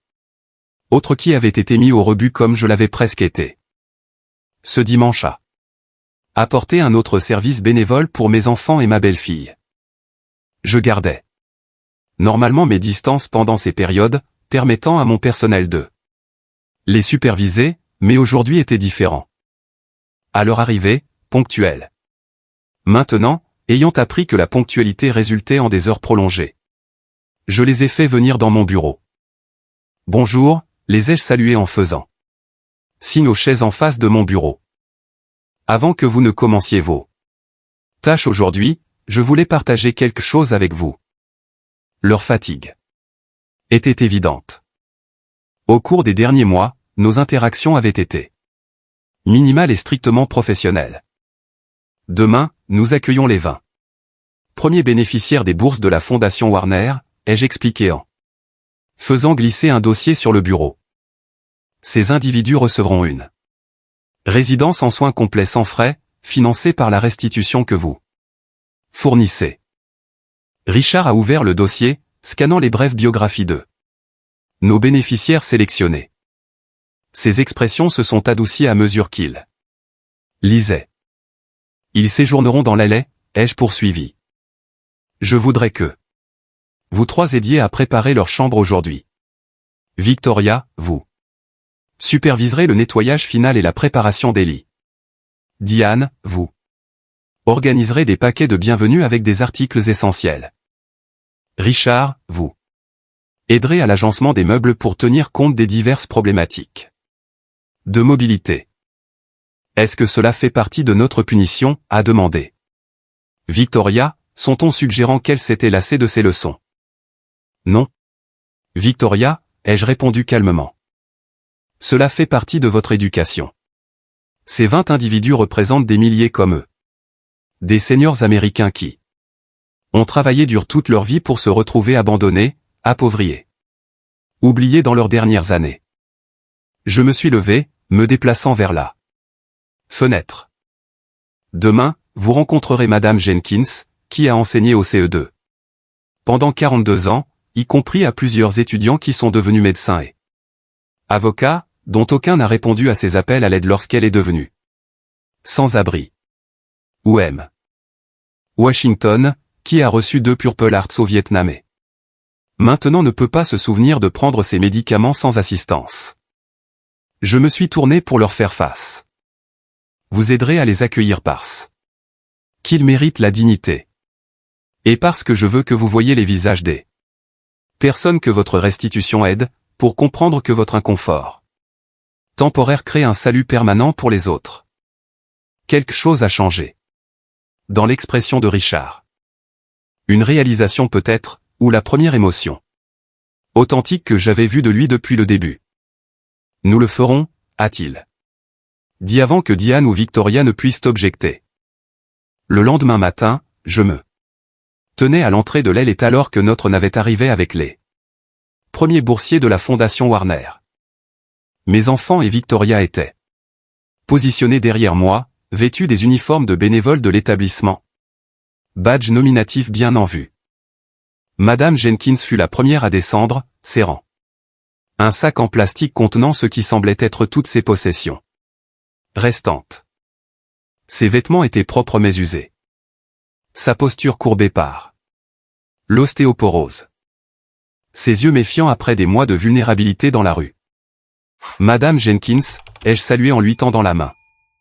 autres qui avaient été mis au rebut comme je l'avais presque été. Ce dimanche a apporté un autre service bénévole pour mes enfants et ma belle-fille. Je gardais normalement mes distances pendant ces périodes, permettant à mon personnel de les superviser, mais aujourd'hui était différent. À leur arrivée, ponctuelle. Maintenant, ayant appris que la ponctualité résultait en des heures prolongées, je les ai fait venir dans mon bureau. Bonjour, les ai-je salués en faisant signe aux chaises en face de mon bureau. Avant que vous ne commenciez vos tâches aujourd'hui, je voulais partager quelque chose avec vous. Leur fatigue était évidente. Au cours des derniers mois, nos interactions avaient été minimales et strictement professionnelles. Demain, nous accueillons les 20 premiers bénéficiaires des bourses de la Fondation Warner, ai-je expliqué en faisant glisser un dossier sur le bureau. Ces individus recevront une résidence en soins complets sans frais, financée par la restitution que vous fournissez. Richard a ouvert le dossier, scannant les brèves biographies de nos bénéficiaires sélectionnés. Ses expressions se sont adoucies à mesure qu'il lisait. Ils séjourneront dans l'LA, ai-je poursuivi. Je voudrais que vous trois aidiez à préparer leur chambre aujourd'hui. Victoria, vous superviserez le nettoyage final et la préparation des lits. Diane, vous organiserez des paquets de bienvenue avec des articles essentiels. Richard, vous aiderez à l'agencement des meubles pour tenir compte des diverses problématiques de mobilité. Est-ce que cela fait partie de notre punition, a demandé Victoria, son ton suggérant qu'elle s'était lassée de ses leçons. Non. Victoria, ai-je répondu calmement. Cela fait partie de votre éducation. Ces 20 individus représentent des milliers comme eux. Des seniors américains qui ont travaillé dur toute leur vie pour se retrouver abandonnés, appauvris, oubliés dans leurs dernières années. Je me suis levé, me déplaçant vers la fenêtre. Demain, vous rencontrerez Madame Jenkins, qui a enseigné au CE2 pendant 42 ans, y compris à plusieurs étudiants qui sont devenus médecins et avocats, dont aucun n'a répondu à ses appels à l'aide lorsqu'elle est devenue sans-abri. Ou M. Washington, qui a reçu 2 Purple Hearts au Vietnam et maintenant ne peut pas se souvenir de prendre ses médicaments sans assistance. Je me suis tourné pour leur faire face. Vous aiderez à les accueillir parce qu'ils méritent la dignité. Et parce que je veux que vous voyiez les visages des personnes que votre restitution aide, pour comprendre que votre inconfort temporaire crée un salut permanent pour les autres. Quelque chose a changé. Dans l'expression de Richard. Une réalisation peut-être, ou la première émotion authentique que j'avais vue de lui depuis le début. Nous le ferons, a-t-il dit avant que Diane ou Victoria ne puissent objecter. Le lendemain matin, je me tenais à l'entrée de l'aile alors que notre navette arrivait avec les premiers boursiers de la Fondation Warner. Mes enfants et Victoria étaient positionnés derrière moi, vêtus des uniformes de bénévoles de l'établissement. Badge nominatif bien en vue. Madame Jenkins fut la première à descendre, serrant un sac en plastique contenant ce qui semblait être toutes ses possessions restantes. Ses vêtements étaient propres mais usés. Sa posture courbée par l'ostéoporose. ses yeux méfiants après des mois de vulnérabilité dans la rue. « Madame Jenkins », ai-je salué en lui tendant la main.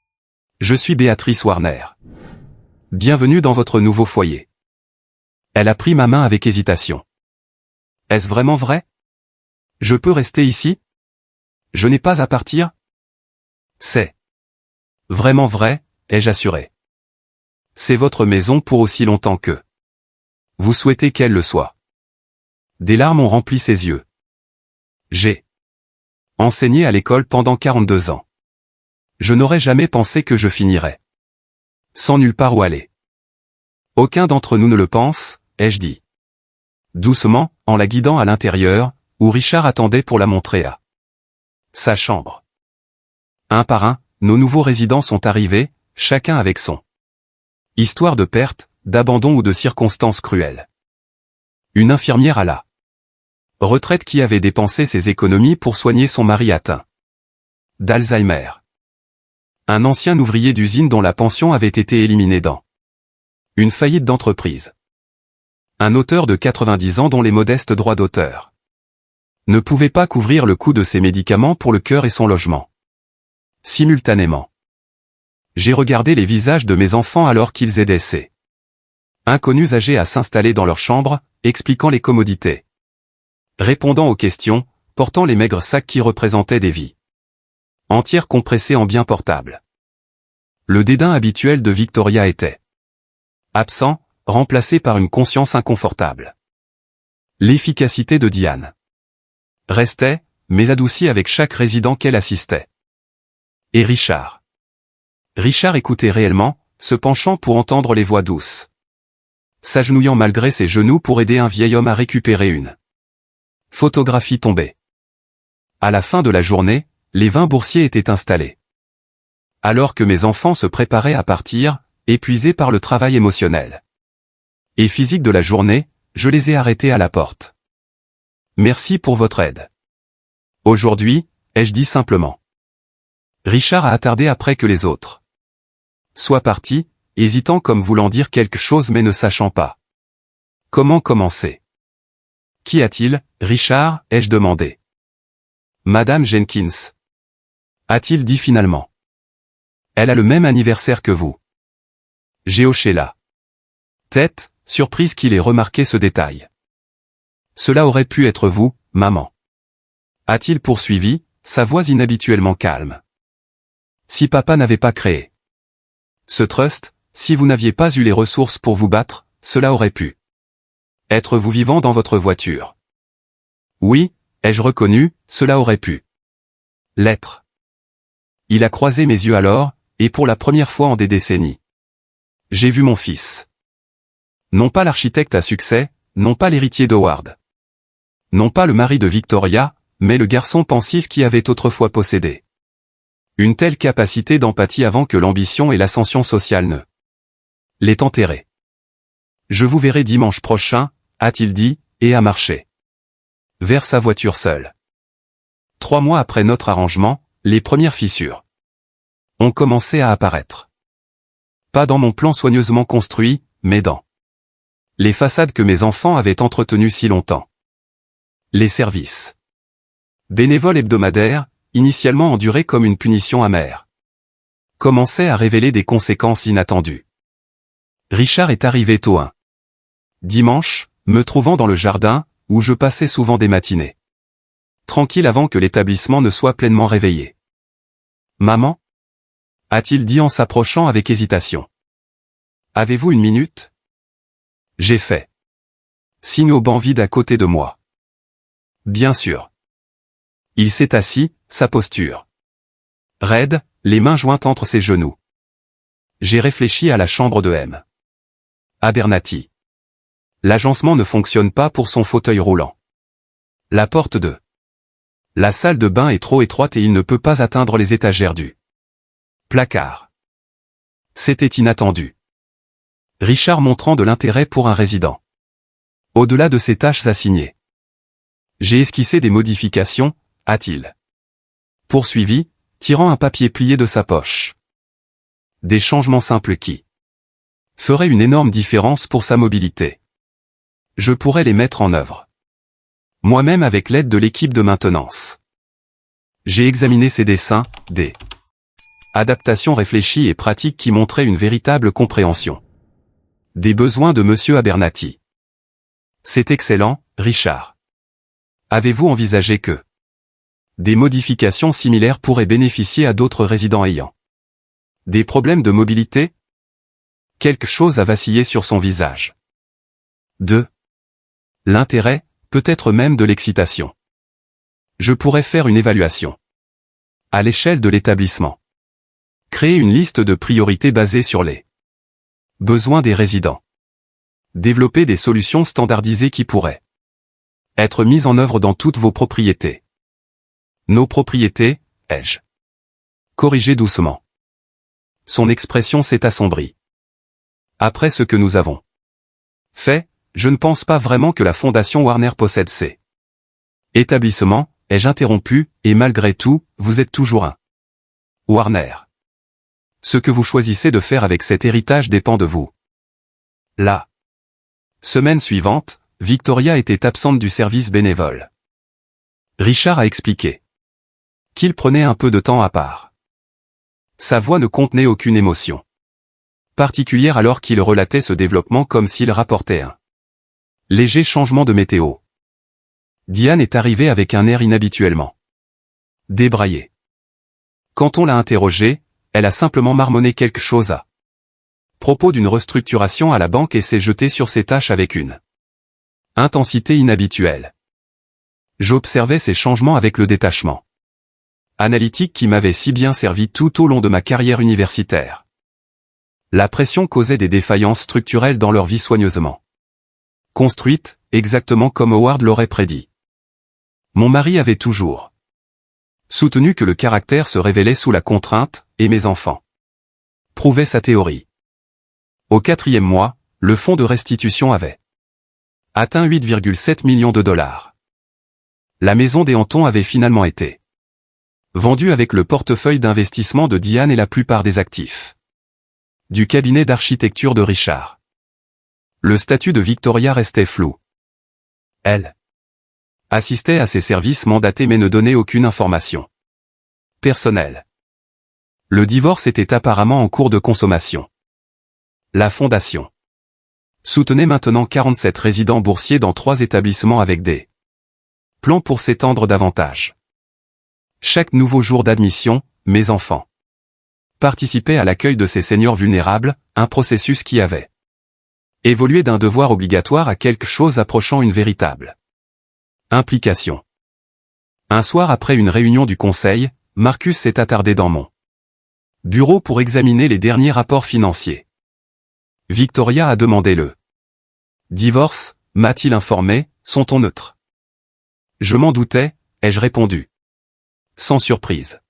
« Je suis Béatrice Warner. Bienvenue dans votre nouveau foyer. » Elle a pris ma main avec hésitation. « Est-ce vraiment vrai? Je peux rester ici? Je n'ai pas à partir? » « C'est vraiment vrai, » ai-je assuré. « C'est votre maison pour aussi longtemps que vous souhaitez qu'elle le soit. » Des larmes ont rempli ses yeux. J'ai enseigné à l'école pendant 42 ans. Je n'aurais jamais pensé que je finirais sans nulle part où aller. Aucun d'entre nous ne le pense, ai-je dit. Doucement, en la guidant à l'intérieur, où Richard attendait pour la montrer à sa chambre. Un par un, nos nouveaux résidents sont arrivés, chacun avec son histoire de perte, d'abandon ou de circonstances cruelles. Une infirmière à la retraite qui avait dépensé ses économies pour soigner son mari atteint d'Alzheimer. Un ancien ouvrier d'usine dont la pension avait été éliminée dans une faillite d'entreprise. Un auteur de 90 ans dont les modestes droits d'auteur ne pouvaient pas couvrir le coût de ses médicaments pour le cœur et son logement. Simultanément, j'ai regardé les visages de mes enfants alors qu'ils aidaient ces inconnus âgés à s'installer dans leur chambre, expliquant les commodités, répondant aux questions, portant les maigres sacs qui représentaient des vies entières compressées en biens portables. Le dédain habituel de Victoria était absent, remplacé par une conscience inconfortable. L'efficacité de Diane restait, mais adoucie avec chaque résident qu'elle assistait. Et Richard. Richard écoutait réellement, se penchant pour entendre les voix douces, s'agenouillant malgré ses genoux pour aider un vieil homme à récupérer une photographie tombée. À la fin de la journée, les 20 boursiers étaient installés. Alors que mes enfants se préparaient à partir, épuisés par le travail émotionnel et physique de la journée, je les ai arrêtés à la porte. Merci pour votre aide. Aujourd'hui, ai-je dit simplement. Richard a attardé après que les autres soient partis, hésitant comme voulant dire quelque chose mais ne sachant pas comment commencer. Qu'y a-t-il, Richard, ai-je demandé. Madame Jenkins, a-t-il dit finalement. Elle a le même anniversaire que vous. J'ai hoché la tête, surprise qu'il ait remarqué ce détail. Cela aurait pu être vous, maman. A-t-il poursuivi, sa voix inhabituellement calme. Si papa n'avait pas créé ce trust, si vous n'aviez pas eu les ressources pour vous battre, cela aurait pu être vous vivant dans votre voiture. Oui, ai-je reconnu, cela aurait pu l'être. Il a croisé mes yeux alors, et pour la première fois en des décennies. J'ai vu mon fils. Non pas l'architecte à succès, non pas l'héritier d'Howard. Non pas le mari de Victoria, mais le garçon pensif qui avait autrefois possédé une telle capacité d'empathie avant que l'ambition et l'ascension sociale ne l'aient enterré. Je vous verrai dimanche prochain, a-t-il dit, et a marché vers sa voiture seule. 3 mois après notre arrangement, les premières fissures ont commencé à apparaître. Pas dans mon plan soigneusement construit, mais dans les façades que mes enfants avaient entretenues si longtemps. Les services bénévoles hebdomadaires, initialement endurés comme une punition amère, commençaient à révéler des conséquences inattendues. Richard est arrivé tôt un dimanche, me trouvant dans le jardin, où je passais souvent des matinées. Tranquille avant que l'établissement ne soit pleinement réveillé. Maman? A-t-il dit en s'approchant avec hésitation. Avez-vous une minute? J'ai fait signe au banc vide à côté de moi. Bien sûr. Il s'est assis, sa posture raide, les mains jointes entre ses genoux. J'ai réfléchi à la chambre de M. Abernathy. L'agencement ne fonctionne pas pour son fauteuil roulant. La porte de la salle de bain est trop étroite et il ne peut pas atteindre les étagères du placard. C'était inattendu. Richard montrant de l'intérêt pour un résident. Au-delà de ses tâches assignées. J'ai esquissé des modifications, a-t-il poursuivi, tirant un papier plié de sa poche. Des changements simples qui feraient une énorme différence pour sa mobilité. Je pourrais les mettre en œuvre. Moi-même avec l'aide de l'équipe de maintenance. J'ai examiné ses dessins, des adaptations réfléchies et pratiques qui montraient une véritable compréhension des besoins de Monsieur Abernathy. C'est excellent, Richard. Avez-vous envisagé que des modifications similaires pourraient bénéficier à d'autres résidents ayant des problèmes de mobilité? Quelque chose a vacillé sur son visage. 2. L'intérêt, peut-être même de l'excitation. Je pourrais faire une évaluation à l'échelle de l'établissement. Créer une liste de priorités basée sur les besoins des résidents. Développer des solutions standardisées qui pourraient être mises en œuvre dans toutes vos propriétés. Nos propriétés, ai-je corrigé doucement. Son expression s'est assombrie. Après ce que nous avons fait, je ne pense pas vraiment que la Fondation Warner possède ces établissements, ai-je interrompu, et malgré tout, vous êtes toujours un Warner. Ce que vous choisissez de faire avec cet héritage dépend de vous. La semaine suivante, Victoria était absente du service bénévole. Richard a expliqué qu'il prenait un peu de temps à part. Sa voix ne contenait aucune émotion particulière alors qu'il relatait ce développement comme s'il rapportait un léger changement de météo. Diane est arrivée avec un air inhabituellement débraillé. Quand on l'a interrogée, elle a simplement marmonné quelque chose à propos d'une restructuration à la banque et s'est jetée sur ses tâches avec une intensité inhabituelle. J'observais ces changements avec le détachement analytique qui m'avait si bien servi tout au long de ma carrière universitaire. La pression causait des défaillances structurelles dans leur vie soigneusement construite, exactement comme Howard l'aurait prédit. Mon mari avait toujours soutenu que le caractère se révélait sous la contrainte, et mes enfants prouvaient sa théorie. Au 4e mois, le fonds de restitution avait atteint 8,7 millions de dollars. La maison des Hantons avait finalement été vendue avec le portefeuille d'investissement de Diane et la plupart des actifs du cabinet d'architecture de Richard. Le statut de Victoria restait flou. Elle assistait à ses services mandatés mais ne donnait aucune information personnelle. Le divorce était apparemment en cours de consommation. La fondation soutenait maintenant 47 résidents boursiers dans 3 établissements avec des plans pour s'étendre davantage. Chaque nouveau jour d'admission, mes enfants participaient à l'accueil de ces seniors vulnérables, un processus qui avait évolué d'un devoir obligatoire à quelque chose approchant une véritable implication. Un soir après une réunion du conseil, Marcus s'est attardé dans mon bureau pour examiner les derniers rapports financiers. Victoria a demandé le divorce, m'a-t-il informé, sont-on neutres? Je m'en doutais, ai-je répondu. Sans surprise.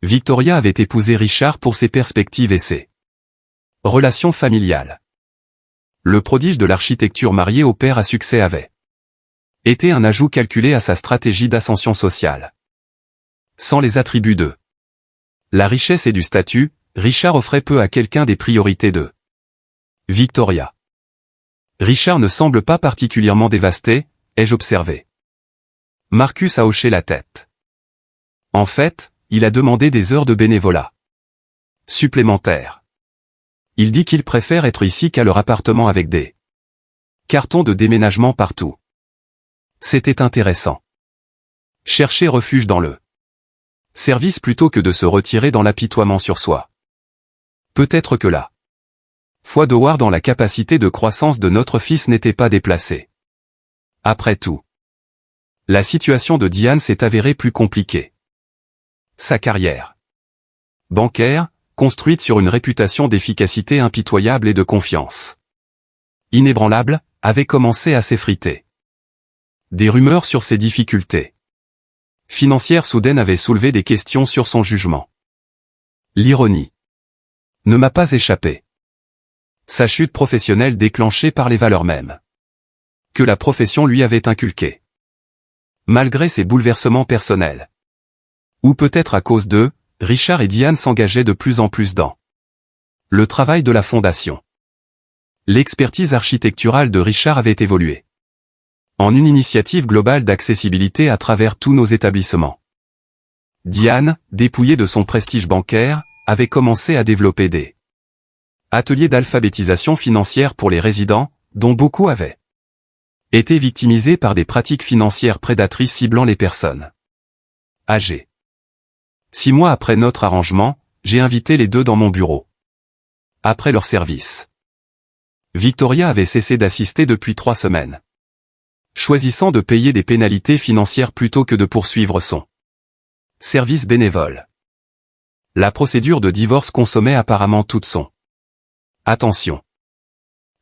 Victoria avait épousé Richard pour ses perspectives et ses relations familiales. Le prodige de l'architecture marié au père à succès avait été un ajout calculé à sa stratégie d'ascension sociale. Sans les attributs de la richesse et du statut, Richard offrait peu à quelqu'un des priorités de Victoria. Richard ne semble pas particulièrement dévasté, ai-je observé. Marcus a hoché la tête. En fait, il a demandé des heures de bénévolat supplémentaires. Il dit qu'il préfère être ici qu'à leur appartement avec des cartons de déménagement partout. C'était intéressant. Chercher refuge dans le service plutôt que de se retirer dans l'apitoiement sur soi. Peut-être que la foi d'Howard dans la capacité de croissance de notre fils n'était pas déplacée. Après tout, la situation de Diane s'est avérée plus compliquée. Sa carrière bancaire, construite sur une réputation d'efficacité impitoyable et de confiance inébranlable, avait commencé à s'effriter. Des rumeurs sur ses difficultés financières soudaines avaient soulevé des questions sur son jugement. L'ironie ne m'a pas échappé. Sa chute professionnelle déclenchée par les valeurs mêmes que la profession lui avait inculquées. Malgré ses bouleversements personnels. Ou peut-être à cause d'eux, Richard et Diane s'engageaient de plus en plus dans le travail de la fondation. L'expertise architecturale de Richard avait évolué. En une initiative globale d'accessibilité à travers tous nos établissements. Diane, dépouillée de son prestige bancaire, avait commencé à développer des ateliers d'alphabétisation financière pour les résidents, dont beaucoup avaient été victimisés par des pratiques financières prédatrices ciblant les personnes âgées. 6 mois après notre arrangement, j'ai invité les deux dans mon bureau. Après leur service, Victoria avait cessé d'assister depuis 3 semaines, choisissant de payer des pénalités financières plutôt que de poursuivre son service bénévole. La procédure de divorce consommait apparemment toute son attention.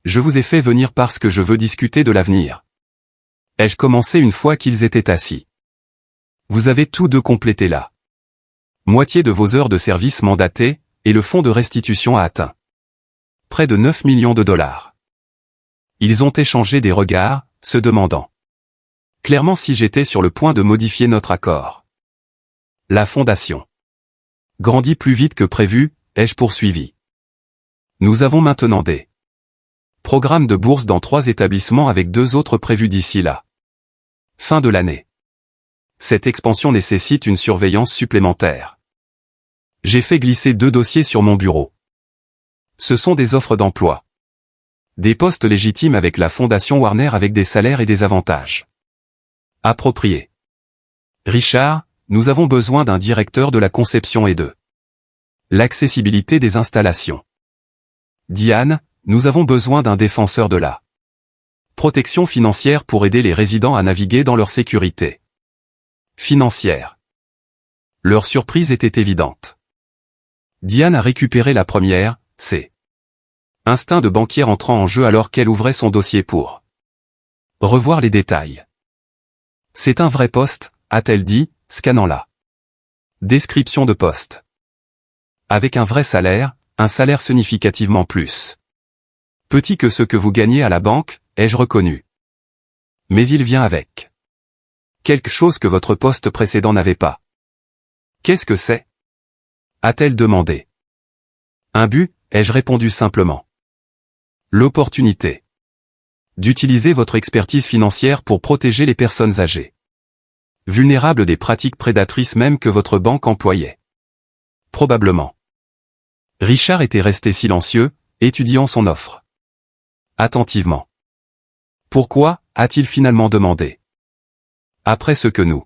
Je vous ai fait venir parce que je veux discuter de l'avenir. Ai-je commencé une fois qu'ils étaient assis? Vous avez tous deux complété la moitié de vos heures de service mandatées, et le fonds de restitution a atteint près de 9 millions de dollars. Ils ont échangé des regards, se demandant clairement si j'étais sur le point de modifier notre accord. La fondation grandit plus vite que prévu, ai-je poursuivi. Nous avons maintenant des programmes de bourse dans 3 établissements avec 2 autres prévus d'ici la fin de l'année. Cette expansion nécessite une surveillance supplémentaire. J'ai fait glisser 2 dossiers sur mon bureau. Ce sont des offres d'emploi. Des postes légitimes avec la Fondation Warner avec des salaires et des avantages appropriés. Richard, nous avons besoin d'un directeur de la conception et de l'accessibilité des installations. Diane, nous avons besoin d'un défenseur de la protection financière pour aider les résidents à naviguer dans leur sécurité financière. Leur surprise était évidente. Diane a récupéré la première, ses instincts de banquière entrant en jeu alors qu'elle ouvrait son dossier pour revoir les détails. C'est un vrai poste, a-t-elle dit, scannant la description de poste. Avec un vrai salaire, un salaire significativement plus petit que ce que vous gagnez à la banque, ai-je reconnu. Mais il vient avec quelque chose que votre poste précédent n'avait pas. Qu'est-ce que c'est? A-t-elle demandé. Un but, ai-je répondu simplement. L'opportunité d'utiliser votre expertise financière pour protéger les personnes âgées, vulnérables des pratiques prédatrices même que votre banque employait. Probablement. Richard était resté silencieux, étudiant son offre attentivement. Pourquoi, a-t-il finalement demandé. Après ce que nous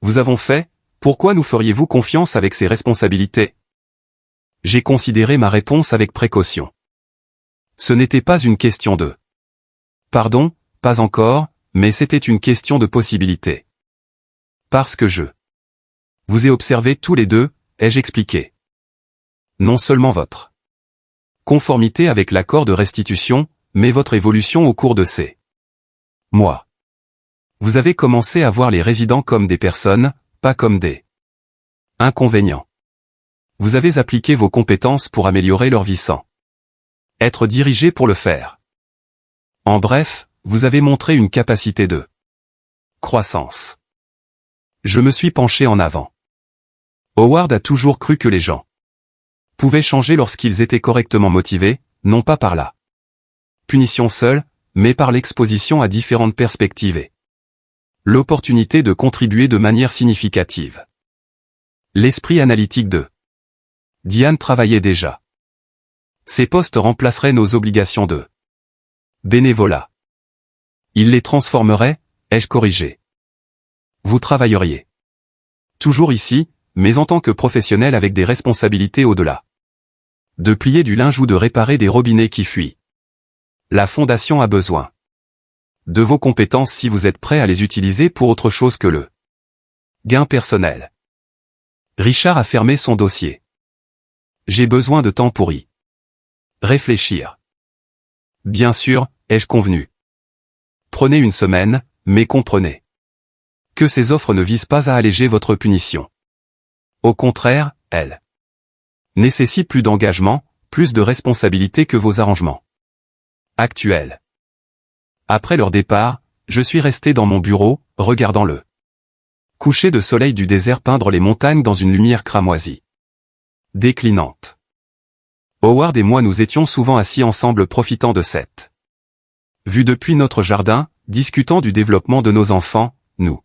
vous avons fait, pourquoi nous feriez-vous confiance avec ces responsabilités? J'ai considéré ma réponse avec précaution. Ce n'était pas une question de pardon, pas encore, mais c'était une question de possibilité. Parce que je vous ai observé tous les deux, ai-je expliqué. Non seulement votre conformité avec l'accord de restitution, mais votre évolution au cours de ces mois. Vous avez commencé à voir les résidents comme des personnes, pas comme des inconvénients. Vous avez appliqué vos compétences pour améliorer leur vie sans être dirigé pour le faire. En bref, vous avez montré une capacité de croissance. Je me suis penché en avant. Howard a toujours cru que les gens pouvaient changer lorsqu'ils étaient correctement motivés, non pas par la punition seule, mais par l'exposition à différentes perspectives et l'opportunité de contribuer de manière significative. L'esprit analytique de Diane travaillait déjà. Ces postes remplaceraient nos obligations de bénévolat. Il les transformerait, ai-je corrigé. Vous travailleriez toujours ici, mais en tant que professionnel avec des responsabilités au-delà de plier du linge ou de réparer des robinets qui fuient. La Fondation a besoin de vos compétences si vous êtes prêt à les utiliser pour autre chose que le gain personnel. Richard a fermé son dossier. J'ai besoin de temps pour y réfléchir. Bien sûr, ai-je convenu. Prenez une semaine, mais comprenez que ces offres ne visent pas à alléger votre punition. Au contraire, elles nécessitent plus d'engagement, plus de responsabilité que vos arrangements actuels. Après leur départ, je suis resté dans mon bureau, regardant le coucher de soleil du désert peindre les montagnes dans une lumière cramoisie, déclinante. Howard et moi nous étions souvent assis ensemble profitant de cette vue depuis notre jardin, discutant du développement de nos enfants, nous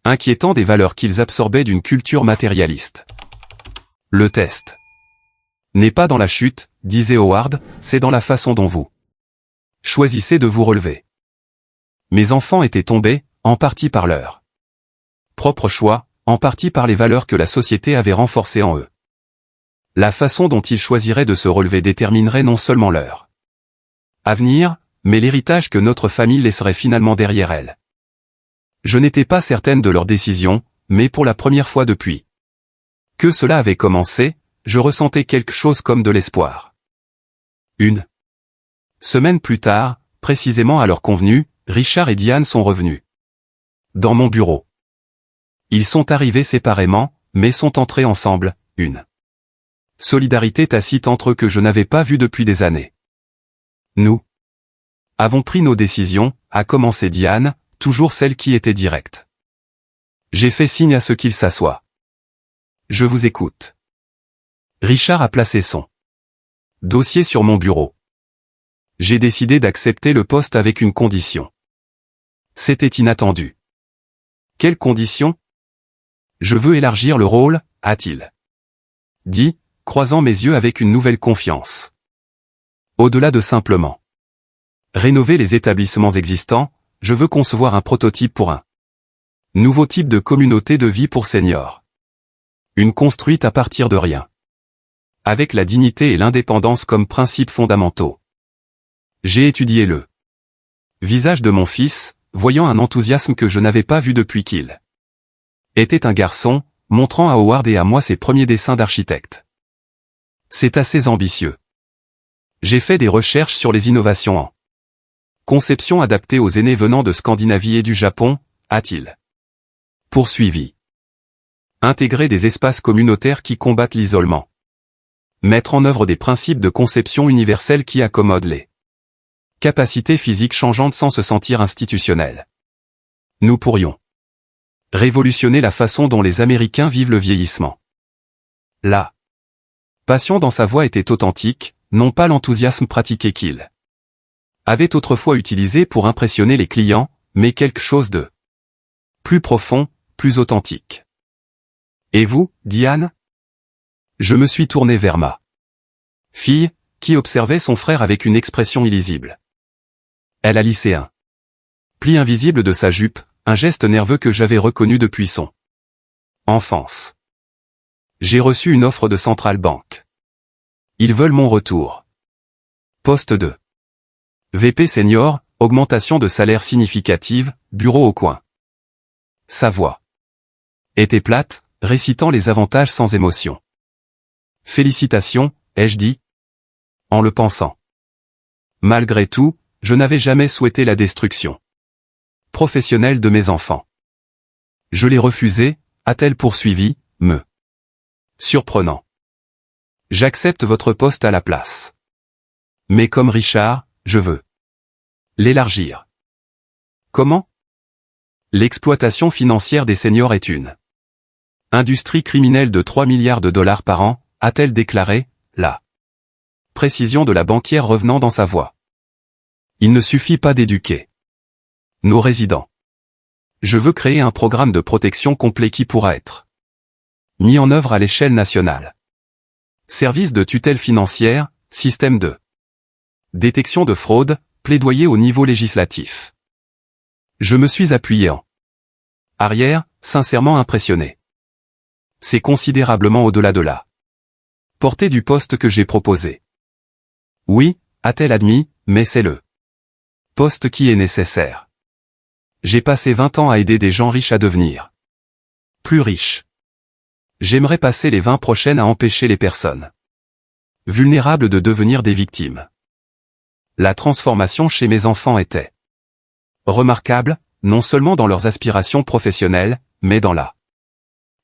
inquiétant des valeurs qu'ils absorbaient d'une culture matérialiste. Le test n'est pas dans la chute, disait Howard, c'est dans la façon dont vous choisissez de vous relever. Mes enfants étaient tombés, en partie par leur propre choix, en partie par les valeurs que la société avait renforcées en eux. La façon dont ils choisiraient de se relever déterminerait non seulement leur avenir, mais l'héritage que notre famille laisserait finalement derrière elle. Je n'étais pas certaine de leur décision, mais pour la première fois depuis que cela avait commencé, je ressentais quelque chose comme de l'espoir. Une semaine plus tard, précisément à l'heure convenue, Richard et Diane sont revenus dans mon bureau. Ils sont arrivés séparément, mais sont entrés ensemble, une solidarité tacite entre eux que je n'avais pas vue depuis des années. Nous avons pris nos décisions, a commencé Diane, toujours celle qui était directe. J'ai fait signe à ceux qu'ils s'assoient. Je vous écoute. Richard a placé son dossier sur mon bureau. J'ai décidé d'accepter le poste avec une condition. C'était inattendu. Quelle condition ? Je veux élargir le rôle, a-t-il dit, croisant mes yeux avec une nouvelle confiance. Au-delà de simplement rénover les établissements existants, je veux concevoir un prototype pour un nouveau type de communauté de vie pour seniors. Une construite à partir de rien. Avec la dignité et l'indépendance comme principes fondamentaux. J'ai étudié le visage de mon fils, voyant un enthousiasme que je n'avais pas vu depuis qu'il était un garçon, montrant à Howard et à moi ses premiers dessins d'architecte. C'est assez ambitieux. J'ai fait des recherches sur les innovations en conception adaptée aux aînés venant de Scandinavie et du Japon, a-t-il poursuivi. Intégrer des espaces communautaires qui combattent l'isolement. Mettre en œuvre des principes de conception universelle qui accommodent les capacités physiques changeantes sans se sentir institutionnels. Nous pourrions révolutionner la façon dont les Américains vivent le vieillissement. La passion dans sa voix était authentique, non pas l'enthousiasme pratiqué qu'il avait autrefois utilisé pour impressionner les clients, mais quelque chose de plus profond, plus authentique. Et vous, Diane ? Je me suis tourné vers ma fille, qui observait son frère avec une expression illisible. Elle a lissé un pli invisible de sa jupe, un geste nerveux que j'avais reconnu depuis son enfance. J'ai reçu une offre de Central Bank. Ils veulent mon retour. Poste 2. VP senior, augmentation de salaire significative, bureau au coin. Sa voix était plate, récitant les avantages sans émotion. Félicitations, ai-je dit, en le pensant. Malgré tout, je n'avais jamais souhaité la destruction professionnelle de mes enfants. Je l'ai refusé, a-t-elle poursuivi, me surprenant. J'accepte votre poste à la place. Mais comme Richard, je veux l'élargir. Comment ? L'exploitation financière des seniors est une industrie criminelle de 3 milliards de dollars par an, a-t-elle déclaré, la précision de la banquière revenant dans sa voix. Il ne suffit pas d'éduquer nos résidents. Je veux créer un programme de protection complet qui pourra être mis en œuvre à l'échelle nationale. Service de tutelle financière, système de détection de fraude, plaidoyer au niveau législatif. Je me suis appuyé en arrière, sincèrement impressionné. C'est considérablement au-delà de la portée du poste que j'ai proposé. Oui, a-t-elle admis, mais c'est le poste qui est nécessaire. J'ai passé 20 ans à aider des gens riches à devenir plus riches. J'aimerais passer les 20 prochaines à empêcher les personnes vulnérables de devenir des victimes. La transformation chez mes enfants était remarquable, non seulement dans leurs aspirations professionnelles, mais dans la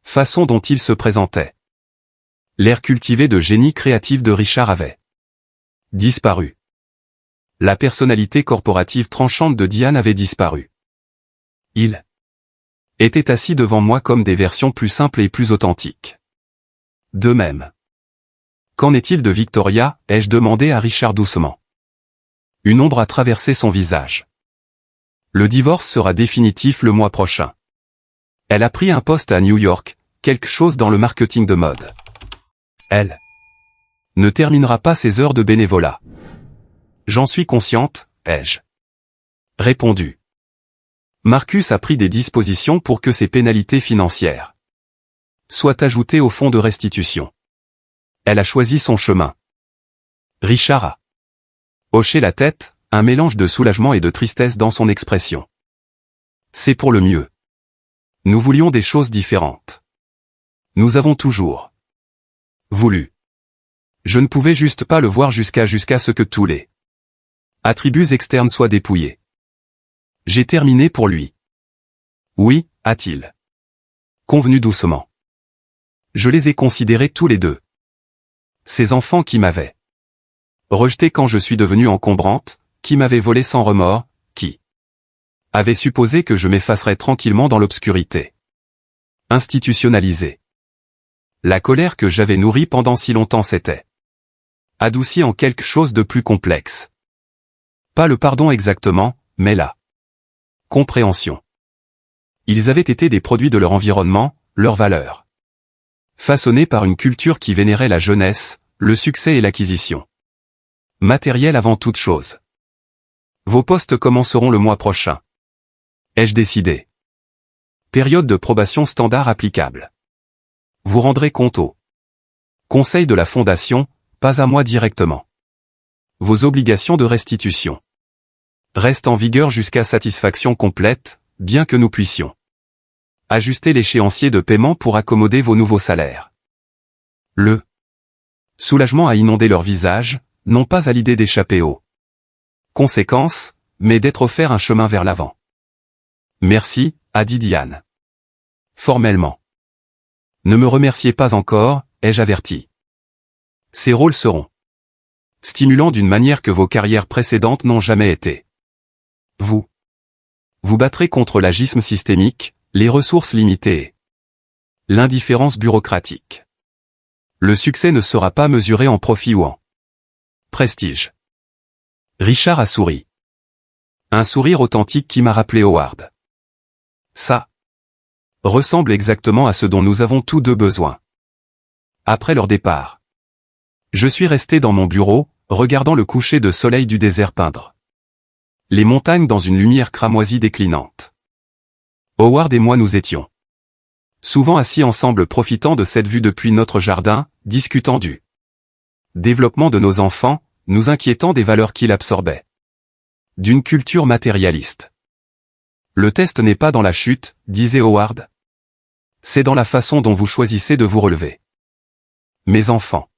façon dont ils se présentaient. L'air cultivé de génie créatif de Richard avait disparu. La personnalité corporative tranchante de Diane avait disparu. Il était assis devant moi comme des versions plus simples et plus authentiques. De même. Qu'en est-il de Victoria, ai-je demandé à Richard doucement. Une ombre a traversé son visage. Le divorce sera définitif le mois prochain. Elle a pris un poste à New York, quelque chose dans le marketing de mode. Elle ne terminera pas ses heures de bénévolat. J'en suis consciente, ai-je répondu. Marcus a pris des dispositions pour que ces pénalités financières soient ajoutées au fonds de restitution. Elle a choisi son chemin. Richard a hoché la tête, un mélange de soulagement et de tristesse dans son expression. C'est pour le mieux. Nous voulions des choses différentes. Nous avons toujours voulu. Je ne pouvais juste pas le voir jusqu'à ce que tous les attributs externes soient dépouillés. J'ai terminé pour lui. Oui, a-t-il convenu doucement. Je les ai considérés tous les deux. Ces enfants qui m'avaient rejeté quand je suis devenue encombrante, qui m'avaient volé sans remords, qui avaient supposé que je m'effacerais tranquillement dans l'obscurité. Institutionnalisée. La colère que j'avais nourrie pendant si longtemps s'était adoucie en quelque chose de plus complexe. Pas le pardon exactement, mais la compréhension. Ils avaient été des produits de leur environnement, leurs valeurs. Façonnés par une culture qui vénérait la jeunesse, le succès et l'acquisition. Matériel avant toute chose. Vos postes commenceront le mois prochain. Ai-je décidé? Période de probation standard applicable. Vous rendrez compte au conseil de la fondation, pas à moi directement. Vos obligations de restitution restent en vigueur jusqu'à satisfaction complète, bien que nous puissions ajuster l'échéancier de paiement pour accommoder vos nouveaux salaires. Le soulagement a inondé leur visage, non pas à l'idée d'échapper aux conséquences, mais d'être offert un chemin vers l'avant. Merci, a dit Diane. Formellement. Ne me remerciez pas encore, ai-je averti. Ces rôles seront stimulants d'une manière que vos carrières précédentes n'ont jamais été. Vous battrez contre l'agisme systémique, les ressources limitées et l'indifférence bureaucratique. Le succès ne sera pas mesuré en profit ou en prestige. Richard a souri. Un sourire authentique qui m'a rappelé Howard. Ça ressemble exactement à ce dont nous avons tous deux besoin. Après leur départ, je suis resté dans mon bureau, regardant le coucher de soleil du désert peindre les montagnes dans une lumière cramoisie déclinante. Howard et moi nous étions souvent assis ensemble profitant de cette vue depuis notre jardin, discutant du développement de nos enfants, nous inquiétant des valeurs qu'il absorbait. D'une culture matérialiste. Le test n'est pas dans la chute, disait Howard. C'est dans la façon dont vous choisissez de vous relever. Mes enfants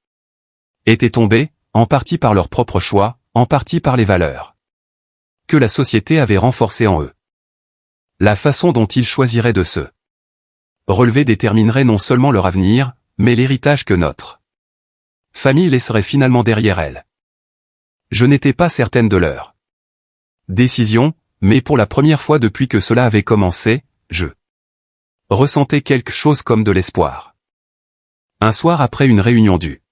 étaient tombés, en partie par leur propre choix, en partie par les valeurs que la société avait renforcées en eux. La façon dont ils choisiraient de se relever déterminerait non seulement leur avenir, mais l'héritage que notre famille laisserait finalement derrière elle. Je n'étais pas certaine de leur décision, mais pour la première fois depuis que cela avait commencé, je ressentais quelque chose comme de l'espoir. Un soir après une réunion du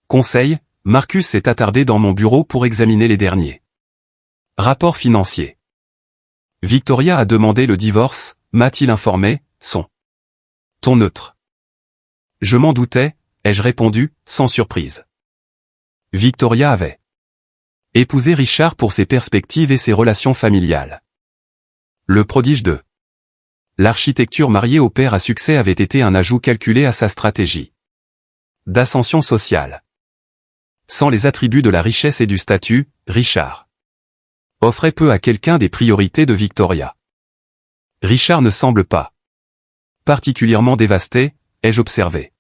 conseil, Marcus s'est attardé dans mon bureau pour examiner les derniers rapports financiers. Victoria a demandé le divorce, m'a-t-il informé, son ton neutre. Je m'en doutais, ai-je répondu, sans surprise. Victoria avait épousé Richard pour ses perspectives et ses relations familiales. Le prodige de l'architecture mariée au père à succès avait été un ajout calculé à sa stratégie d'ascension sociale. Sans les attributs de la richesse et du statut, Richard offrait peu à quelqu'un des priorités de Victoria. Richard ne semble pas particulièrement dévasté, ai-je observé.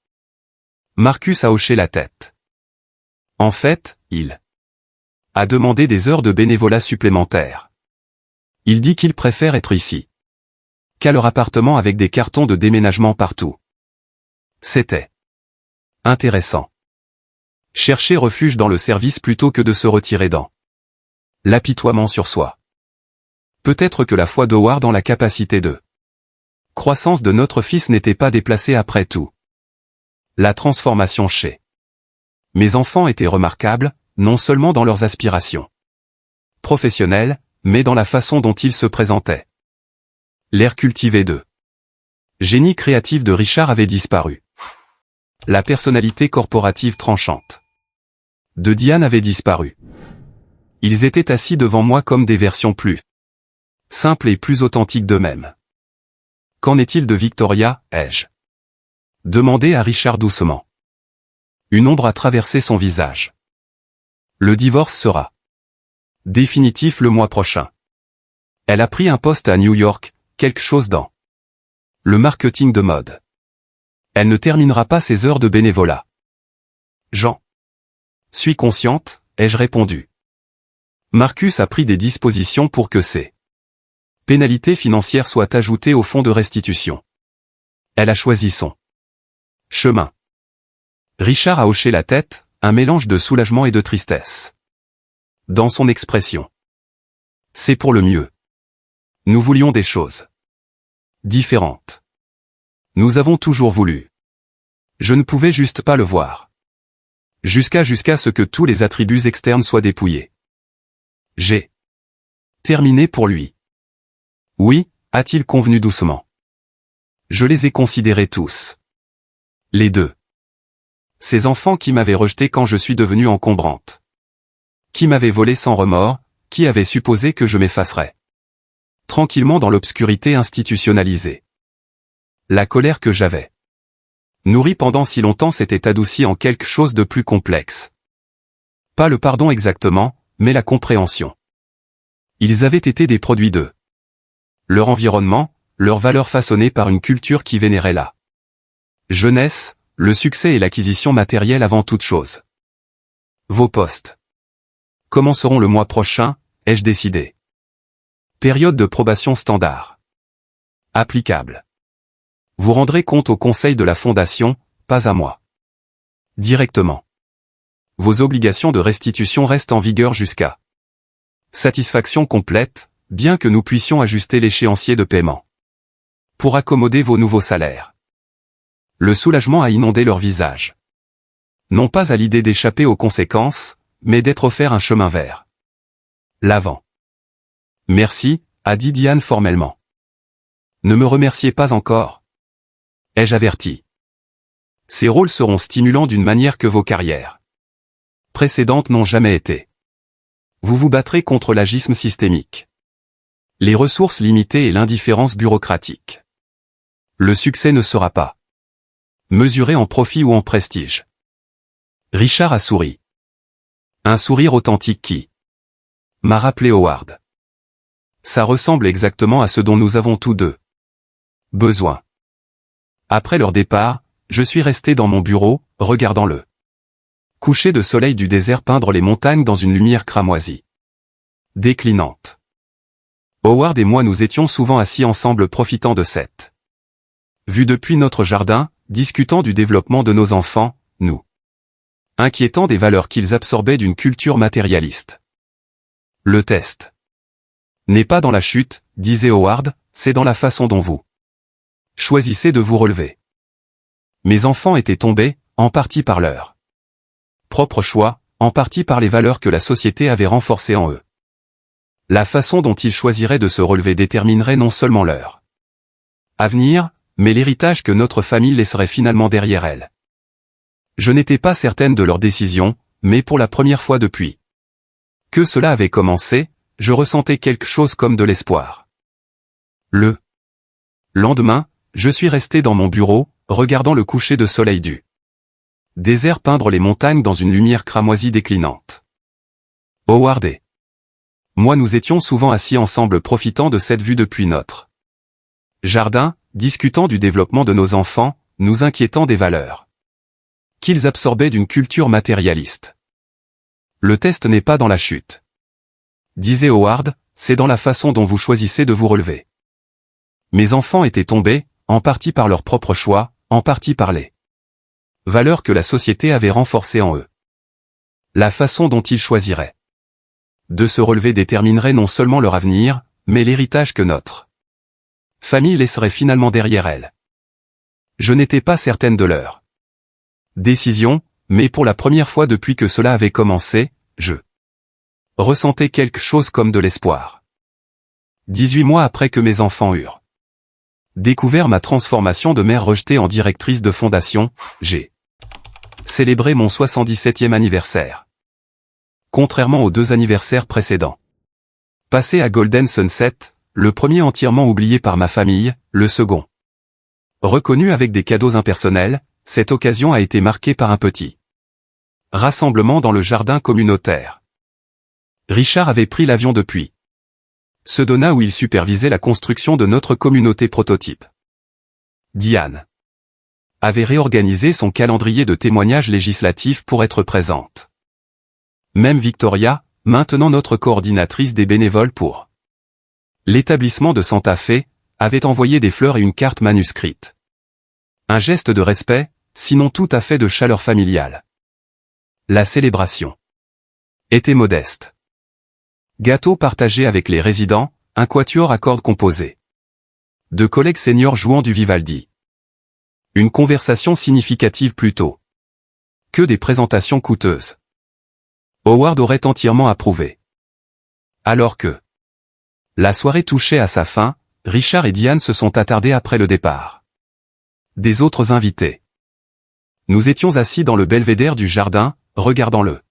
Marcus a hoché la tête. En fait, il a demandé des heures de bénévolat supplémentaires. Il dit qu'il préfère être ici qu'à leur appartement avec des cartons de déménagement partout. C'était intéressant. Chercher refuge dans le service plutôt que de se retirer dans l'apitoiement sur soi. Peut-être que la foi d'Howard dans la capacité de croissance de notre fils n'était pas déplacée après tout. La transformation chez mes enfants était remarquable, non seulement dans leurs aspirations professionnelles, mais dans la façon dont il se présentait. L'air cultivé de génie créatif de Richard avait disparu. La personnalité corporative tranchante de Diane avait disparu. Ils étaient assis devant moi comme des versions plus simples et plus authentiques d'eux-mêmes. Qu'en est-il de Victoria, ai-je demandé à Richard doucement. Une ombre a traversé son visage. Le divorce sera définitif le mois prochain. Elle a pris un poste à New York, quelque chose dans le marketing de mode. Elle ne terminera pas ses heures de bénévolat. J'en suis consciente, ai-je répondu. Marcus a pris des dispositions pour que ces pénalités financières soient ajoutées au fonds de restitution. Elle a choisi son chemin. Richard a hoché la tête, un mélange de soulagement et de tristesse dans son expression. C'est pour le mieux. Nous voulions des choses différentes. Nous avons toujours voulu. Je ne pouvais juste pas le voir. Jusqu'à ce que tous les attributs externes soient dépouillés. J'ai terminé pour lui. Oui, a-t-il convenu doucement. Je les ai considérés tous. Les deux. Ces enfants qui m'avaient rejeté quand je suis devenue encombrante. Qui m'avaient volé sans remords, qui avaient supposé que je m'effacerais tranquillement dans l'obscurité institutionnalisée. La colère que j'avais nourrie pendant si longtemps s'était adoucie en quelque chose de plus complexe. Pas le pardon exactement, mais la compréhension. Ils avaient été des produits de leur environnement, leurs valeurs façonnées par une culture qui vénérait la jeunesse, le succès et l'acquisition matérielle avant toute chose. Vos postes commenceront le mois prochain, ai-je décidé. Période de probation standard. Applicable. Vous rendrez compte au conseil de la fondation, pas à moi. Directement. Vos obligations de restitution restent en vigueur jusqu'à satisfaction complète, bien que nous puissions ajuster l'échéancier de paiement. Pour accommoder vos nouveaux salaires. Le soulagement a inondé leur visage. Non pas à l'idée d'échapper aux conséquences, mais d'être offert un chemin vers l'avant. Merci, a dit Diane formellement. Ne me remerciez pas encore. Ai-je averti. Ces rôles seront stimulants d'une manière que vos carrières précédentes n'ont jamais été. Vous vous battrez contre l'agisme systémique, les ressources limitées et l'indifférence bureaucratique. Le succès ne sera pas mesuré en profit ou en prestige. Richard a souri. Un sourire authentique qui m'a rappelé Howard. Ça ressemble exactement à ce dont nous avons tous deux besoin. Après leur départ, je suis resté dans mon bureau, regardant le coucher de soleil du désert peindre les montagnes dans une lumière cramoisie, déclinante. Howard et moi nous étions souvent assis ensemble profitant de cette vue depuis notre jardin, discutant du développement de nos enfants, nous inquiétant des valeurs qu'ils absorbaient d'une culture matérialiste. Le test n'est pas dans la chute, disait Howard, c'est dans la façon dont vous choisissez de vous relever. Mes enfants étaient tombés, en partie par leur propre choix, en partie par les valeurs que la société avait renforcées en eux. La façon dont ils choisiraient de se relever déterminerait non seulement leur avenir, mais l'héritage que notre famille laisserait finalement derrière elle. Je n'étais pas certaine de leur décision, mais pour la première fois depuis que cela avait commencé, je ressentais quelque chose comme de l'espoir. Le lendemain, je suis resté dans mon bureau, regardant le coucher de soleil du désert peindre les montagnes dans une lumière cramoisie déclinante. Howard et moi nous étions souvent assis ensemble profitant de cette vue depuis notre jardin, discutant du développement de nos enfants, nous inquiétant des valeurs qu'ils absorbaient d'une culture matérialiste. Le test n'est pas dans la chute, disait Howard, c'est dans la façon dont vous choisissez de vous relever. Mes enfants étaient tombés, en partie par leur propre choix, en partie par les valeurs que la société avait renforcées en eux. La façon dont ils choisiraient de se relever déterminerait non seulement leur avenir, mais l'héritage que notre famille laisserait finalement derrière elle. Je n'étais pas certaine de leur décision, mais pour la première fois depuis que cela avait commencé, je ressentais quelque chose comme de l'espoir. 18 mois après que mes enfants eurent découvert ma transformation de mère rejetée en directrice de fondation, j'ai célébré mon 77e anniversaire. Contrairement aux 2 anniversaires précédents. Passé à Golden Sunset, le premier entièrement oublié par ma famille, le second reconnu avec des cadeaux impersonnels, cette occasion a été marquée par un petit rassemblement dans le jardin communautaire. Richard avait pris l'avion depuis Sedona où il supervisait la construction de notre communauté prototype. Diane avait réorganisé son calendrier de témoignages législatifs pour être présente. Même Victoria, maintenant notre coordinatrice des bénévoles pour l'établissement de Santa Fe, avait envoyé des fleurs et une carte manuscrite. Un geste de respect, sinon tout à fait de chaleur familiale. La célébration était modeste. Gâteau partagé avec les résidents, un quatuor à cordes composé de collègues seniors jouant du Vivaldi. Une conversation significative plutôt que des présentations coûteuses. Howard aurait entièrement approuvé. Alors que la soirée touchait à sa fin, Richard et Diane se sont attardés après le départ des autres invités. Nous étions assis dans le belvédère du jardin, regardant le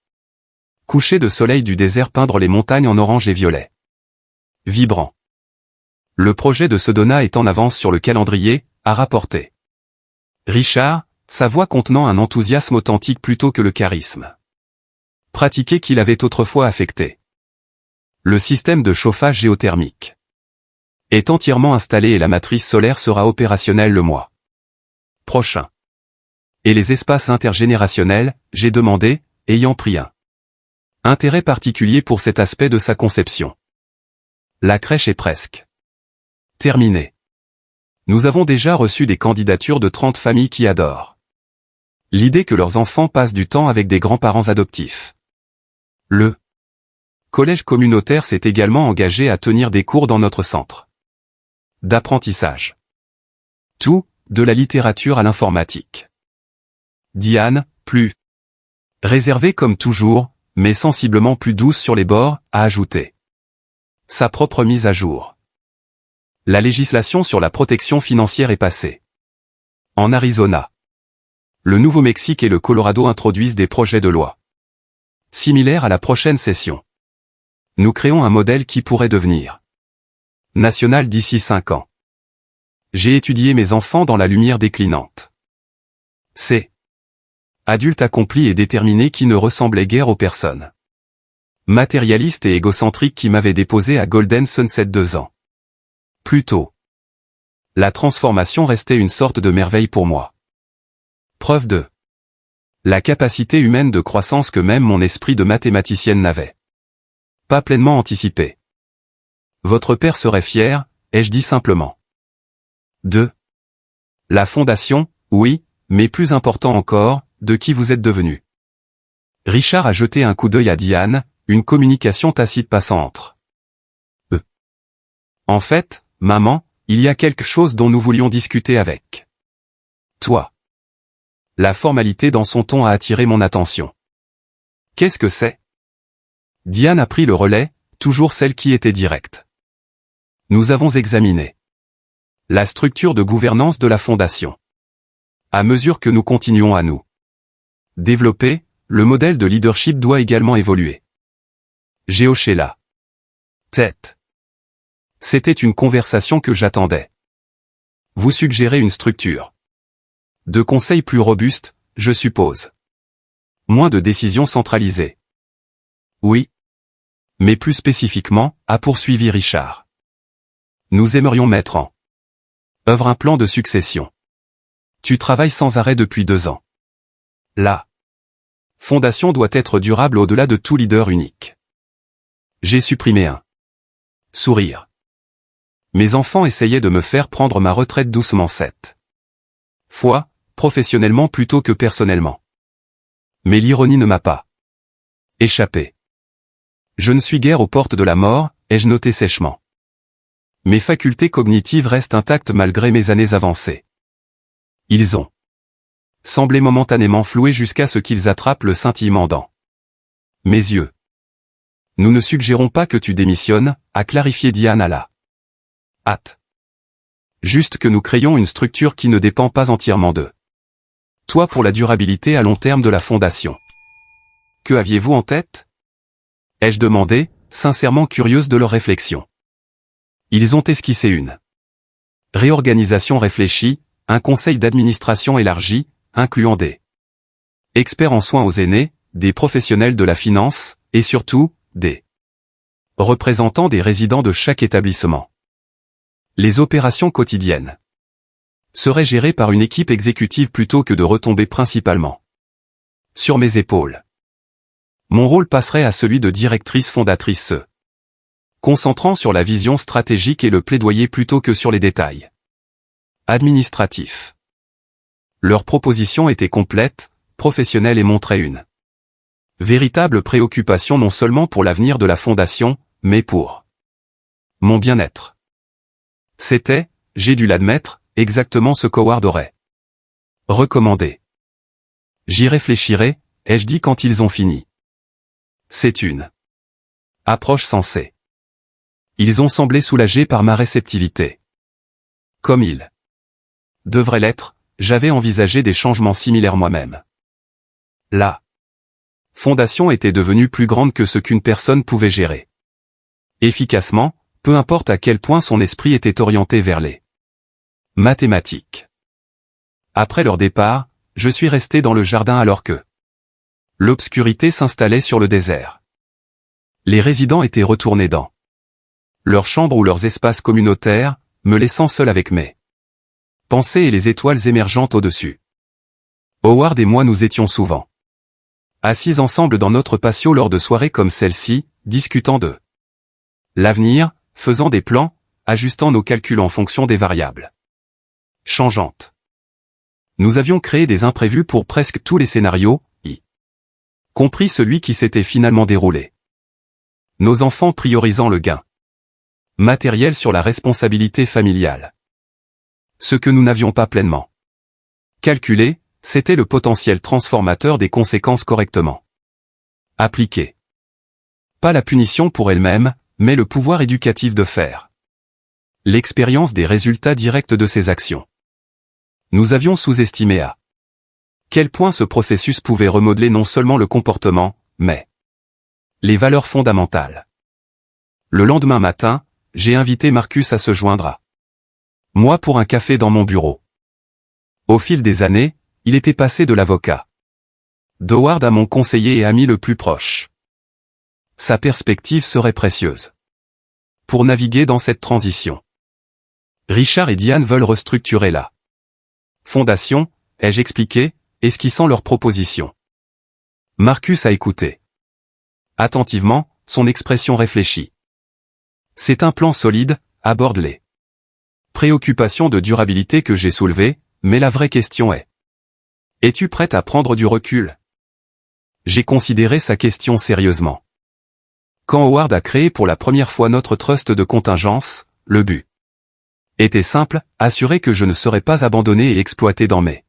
coucher de soleil du désert peindre les montagnes en orange et violet. Vibrant. Le projet de Sedona est en avance sur le calendrier, a rapporté Richard, sa voix contenant un enthousiasme authentique plutôt que le charisme pratiqué qu'il avait autrefois affecté. Le système de chauffage géothermique est entièrement installé et la matrice solaire sera opérationnelle le mois prochain. Et les espaces intergénérationnels, j'ai demandé, ayant pris un intérêt particulier pour cet aspect de sa conception. La crèche est presque terminée. Nous avons déjà reçu des candidatures de 30 familles qui adorent l'idée que leurs enfants passent du temps avec des grands-parents adoptifs. Le collège communautaire s'est également engagé à tenir des cours dans notre centre d'apprentissage. Tout, de la littérature à l'informatique. Diane, plus réservée comme toujours, mais sensiblement plus douce sur les bords, a ajouté sa propre mise à jour. La législation sur la protection financière est passée. En Arizona, le Nouveau-Mexique et le Colorado introduisent des projets de loi similaires à la prochaine session. Nous créons un modèle qui pourrait devenir national d'ici 5 ans. J'ai étudié mes enfants dans la lumière déclinante. C'est adulte accompli et déterminé qui ne ressemblait guère aux personnes matérialiste et égocentrique qui m'avait déposé à Golden Sunset 2 ans plus tôt. La transformation restait une sorte de merveille pour moi. Preuve de la capacité humaine de croissance que même mon esprit de mathématicienne n'avait pas pleinement anticipé. Votre père serait fier, ai-je dit simplement. 2. La fondation, oui, mais plus important encore, de qui vous êtes devenu. Richard a jeté un coup d'œil à Diane, une communication tacite passant entre eux. En fait, maman, il y a quelque chose dont nous voulions discuter avec toi. La formalité dans son ton a attiré mon attention. Qu'est-ce que c'est? Diane a pris le relais, toujours celle qui était directe. Nous avons examiné la structure de gouvernance de la fondation. À mesure que nous continuons à nous développer, le modèle de leadership doit également évoluer. J'ai hoché la tête. C'était une conversation que j'attendais. Vous suggérez une structure de conseil plus robuste, je suppose. Moins de décisions centralisées. Oui. Mais plus spécifiquement, a poursuivi Richard. Nous aimerions mettre en œuvre un plan de succession. Tu travailles sans arrêt depuis 2 ans. La fondation doit être durable au-delà de tout leader unique. J'ai supprimé un sourire. Mes enfants essayaient de me faire prendre ma retraite doucement cette fois, professionnellement plutôt que personnellement. Mais l'ironie ne m'a pas échappé. Je ne suis guère aux portes de la mort, ai-je noté sèchement. Mes facultés cognitives restent intactes malgré mes années avancées. Ils ont semblé momentanément floués jusqu'à ce qu'ils attrapent le scintillement dans mes yeux. Nous ne suggérons pas que tu démissionnes, a clarifié Diane à la Hâte. Juste que nous créions une structure qui ne dépend pas entièrement d'eux. Toi pour la durabilité à long terme de la fondation. Que aviez-vous en tête? Ai-je demandé, sincèrement curieuse de leur réflexion. Ils ont esquissé une réorganisation réfléchie, un conseil d'administration élargi, incluant des experts en soins aux aînés, des professionnels de la finance, et surtout, des représentants des résidents de chaque établissement. Les opérations quotidiennes seraient gérées par une équipe exécutive plutôt que de retomber principalement sur mes épaules. Mon rôle passerait à celui de directrice fondatrice se concentrant sur la vision stratégique et le plaidoyer plutôt que sur les détails administratifs. Leur proposition était complète, professionnelle et montrait une véritable préoccupation non seulement pour l'avenir de la fondation, mais pour mon bien-être. C'était, j'ai dû l'admettre, exactement ce qu'Howard aurait recommandé. J'y réfléchirai, ai-je dit quand ils ont fini. C'est une approche sensée. Ils ont semblé soulagés par ma réceptivité. Comme ils devraient l'être, j'avais envisagé des changements similaires moi-même. La fondation était devenue plus grande que ce qu'une personne pouvait gérer. Efficacement, peu importe à quel point son esprit était orienté vers les mathématiques. Après leur départ, je suis resté dans le jardin alors que l'obscurité s'installait sur le désert. Les résidents étaient retournés dans leurs chambres ou leurs espaces communautaires, me laissant seul avec mes pensées et les étoiles émergentes au-dessus. Howard et moi nous étions souvent assis ensemble dans notre patio lors de soirées comme celle-ci, discutant de l'avenir, faisant des plans, ajustant nos calculs en fonction des variables changeantes. Nous avions créé des imprévus pour presque tous les scénarios, y compris celui qui s'était finalement déroulé. Nos enfants priorisant le gain matériel sur la responsabilité familiale. Ce que nous n'avions pas pleinement calculé, c'était le potentiel transformateur des conséquences correctement appliquées. Pas la punition pour elle-même, mais le pouvoir éducatif de faire l'expérience des résultats directs de ses actions. Nous avions sous-estimé à quel point ce processus pouvait remodeler non seulement le comportement, mais les valeurs fondamentales. Le lendemain matin, j'ai invité Marcus à se joindre à moi pour un café dans mon bureau. Au fil des années, il était passé de l'avocat d'Howard à mon conseiller et ami le plus proche. Sa perspective serait précieuse pour naviguer dans cette transition. Richard et Diane veulent restructurer la fondation, ai-je expliqué, esquissant leur proposition. Marcus a écouté attentivement, son expression réfléchie. C'est un plan solide, aborde les préoccupations de durabilité que j'ai soulevées, mais la vraie question est: es-tu prête à prendre du recul? J'ai considéré sa question sérieusement. Quand Howard a créé pour la première fois notre trust de contingence, le but était simple, assurer que je ne serais pas abandonné et exploité dans mes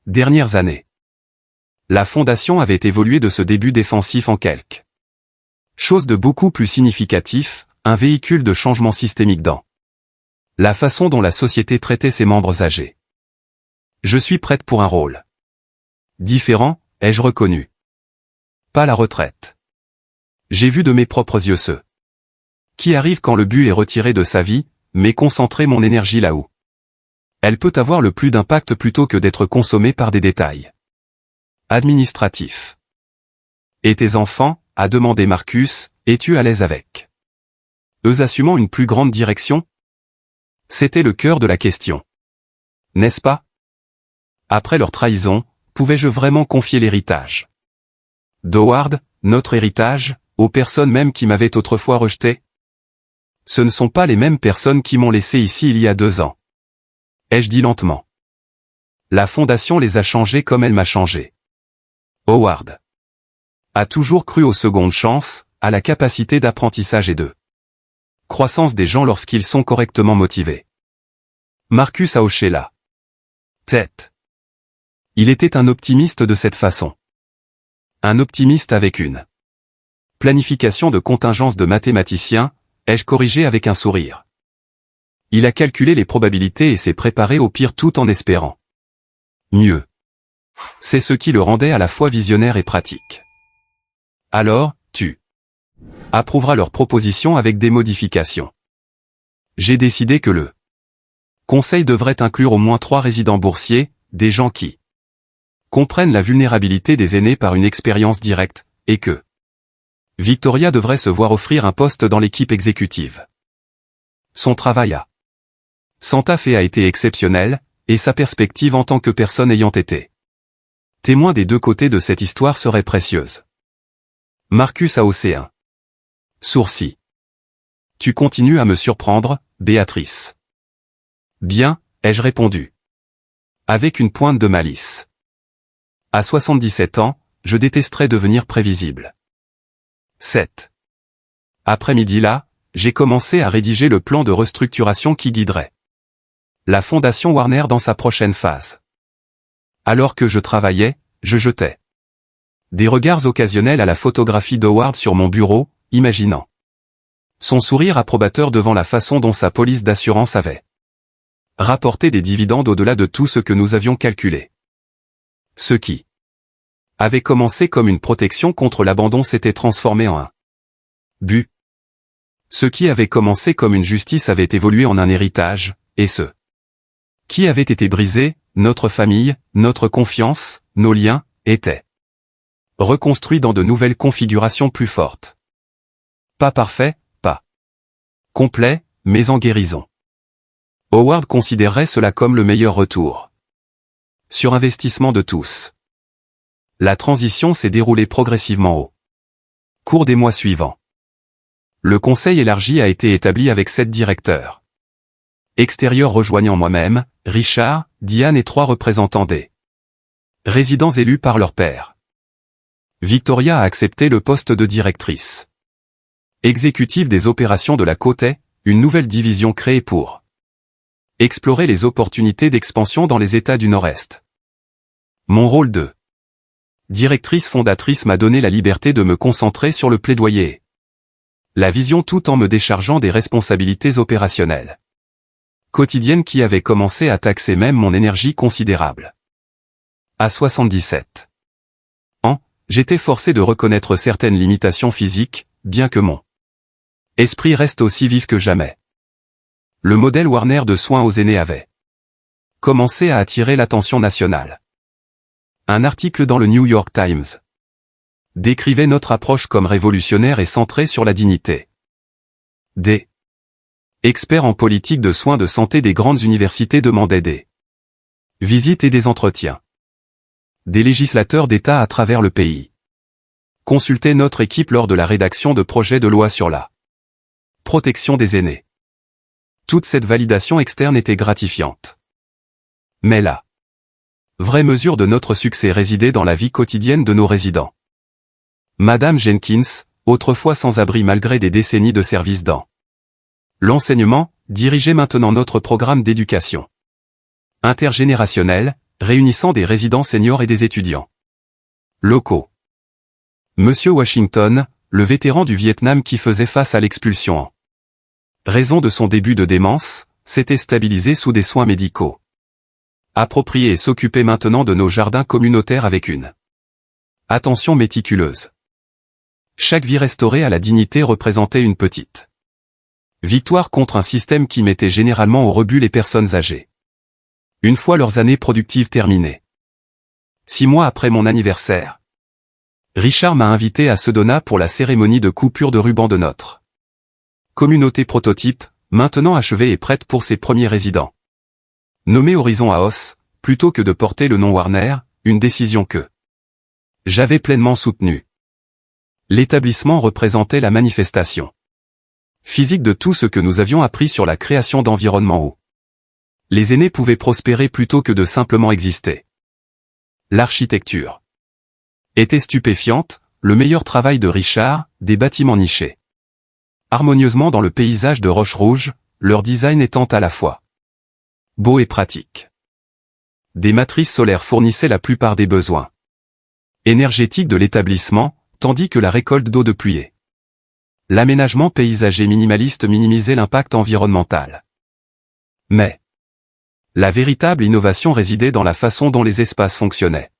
dernières années. La fondation avait évolué de ce début défensif en quelque chose de beaucoup plus significatif, un véhicule de changement systémique dans la façon dont la société traitait ses membres âgés. Je suis prête pour un rôle différent, ai-je reconnu. Pas la retraite. J'ai vu de mes propres yeux ce qui arrive quand le but est retiré de sa vie, mais concentrer mon énergie là où elle peut avoir le plus d'impact plutôt que d'être consommée par des détails administratifs. Et tes enfants, a demandé Marcus, es-tu à l'aise avec eux assumant une plus grande direction? C'était le cœur de la question. N'est-ce pas? Après leur trahison, pouvais-je vraiment confier l'héritage d'Howard, notre héritage, aux personnes même qui m'avaient autrefois rejeté? Ce ne sont pas les mêmes personnes qui m'ont laissé ici il y a 2 ans. Ai-je dit lentement. La fondation les a changés comme elle m'a changé. Howard a toujours cru aux secondes chances, à la capacité d'apprentissage et de croissance des gens lorsqu'ils sont correctement motivés. Marcus a hoché la tête. Il était un optimiste de cette façon. Un optimiste avec une planification de contingence de mathématicien, ai-je corrigé avec un sourire. Il a calculé les probabilités et s'est préparé au pire tout en espérant mieux. C'est ce qui le rendait à la fois visionnaire et pratique. Alors, tu approuveras leurs propositions avec des modifications. J'ai décidé que le conseil devrait inclure au moins 3 résidents boursiers, des gens qui comprennent la vulnérabilité des aînés par une expérience directe, et que Victoria devrait se voir offrir un poste dans l'équipe exécutive. Son travail à Santa Fe a été exceptionnel, et sa perspective en tant que personne ayant été témoin des 2 côtés de cette histoire serait précieuse. Marcus a haussé un sourcil. Tu continues à me surprendre, Béatrice. Bien, ai-je répondu. Avec une pointe de malice. À 77 ans, je détesterais devenir prévisible. 7. Après-midi-là, j'ai commencé à rédiger le plan de restructuration qui guiderait la fondation Warner dans sa prochaine phase. Alors que je travaillais, je jetais des regards occasionnels à la photographie d'Howard sur mon bureau, imaginant son sourire approbateur devant la façon dont sa police d'assurance avait rapporté des dividendes au-delà de tout ce que nous avions calculé. Ce qui avait commencé comme une protection contre l'abandon s'était transformé en un but. Ce qui avait commencé comme une justice avait évolué en un héritage, et ce qui avait été brisé, notre famille, notre confiance, nos liens, étaient reconstruits dans de nouvelles configurations plus fortes. Pas parfait, pas complet, mais en guérison. Howard considérerait cela comme le meilleur retour sur investissement de tous. La transition s'est déroulée progressivement au cours des mois suivants. Le conseil élargi a été établi avec 7 directeurs extérieurs rejoignant moi-même, Richard, Diane et 3 représentants des résidents élus par leur père. Victoria a accepté le poste de directrice exécutive des opérations de la côte est, une nouvelle division créée pour explorer les opportunités d'expansion dans les États du Nord-Est. Mon rôle de directrice fondatrice m'a donné la liberté de me concentrer sur le plaidoyer et la vision tout en me déchargeant des responsabilités opérationnelles quotidiennes qui avaient commencé à taxer même mon énergie considérable. À 77 ans, j'étais forcé de reconnaître certaines limitations physiques, bien que mon esprit reste aussi vif que jamais. Le modèle Warner de soins aux aînés avait commencé à attirer l'attention nationale. Un article dans le New York Times décrivait notre approche comme révolutionnaire et centrée sur la dignité des experts en politique de soins de santé des grandes universités demandaient des visites et des entretiens. Des législateurs d'État à travers le pays consultaient notre équipe lors de la rédaction de projets de loi sur la protection des aînés. Toute cette validation externe était gratifiante. Mais la vraie mesure de notre succès résidait dans la vie quotidienne de nos résidents. Madame Jenkins, autrefois sans abri malgré des décennies de service dans l'enseignement, dirigeait maintenant notre programme d'éducation intergénérationnel, réunissant des résidents seniors et des étudiants locaux. Monsieur Washington, le vétéran du Vietnam qui faisait face à l'expulsion en raison de son début de démence, s'était stabilisé sous des soins médicaux appropriés et s'occupait maintenant de nos jardins communautaires avec une attention méticuleuse. Chaque vie restaurée à la dignité représentait une petite victoire contre un système qui mettait généralement au rebut les personnes âgées. Une fois leurs années productives terminées. 6 mois après mon anniversaire, Richard m'a invité à Sedona pour la cérémonie de coupure de ruban de notre communauté prototype, maintenant achevée et prête pour ses premiers résidents. Nommé Horizon House, plutôt que de porter le nom Warner, une décision que j'avais pleinement soutenue. L'établissement représentait la manifestation physique de tout ce que nous avions appris sur la création d'environnements où les aînés pouvaient prospérer plutôt que de simplement exister. L'architecture était stupéfiante, le meilleur travail de Richard, des bâtiments nichés harmonieusement dans le paysage de Roche Rouge, leur design étant à la fois beau et pratique. Des matrices solaires fournissaient la plupart des besoins énergétiques de l'établissement, tandis que la récolte d'eau de pluie et l'aménagement paysager minimaliste minimisait l'impact environnemental. Mais la véritable innovation résidait dans la façon dont les espaces fonctionnaient.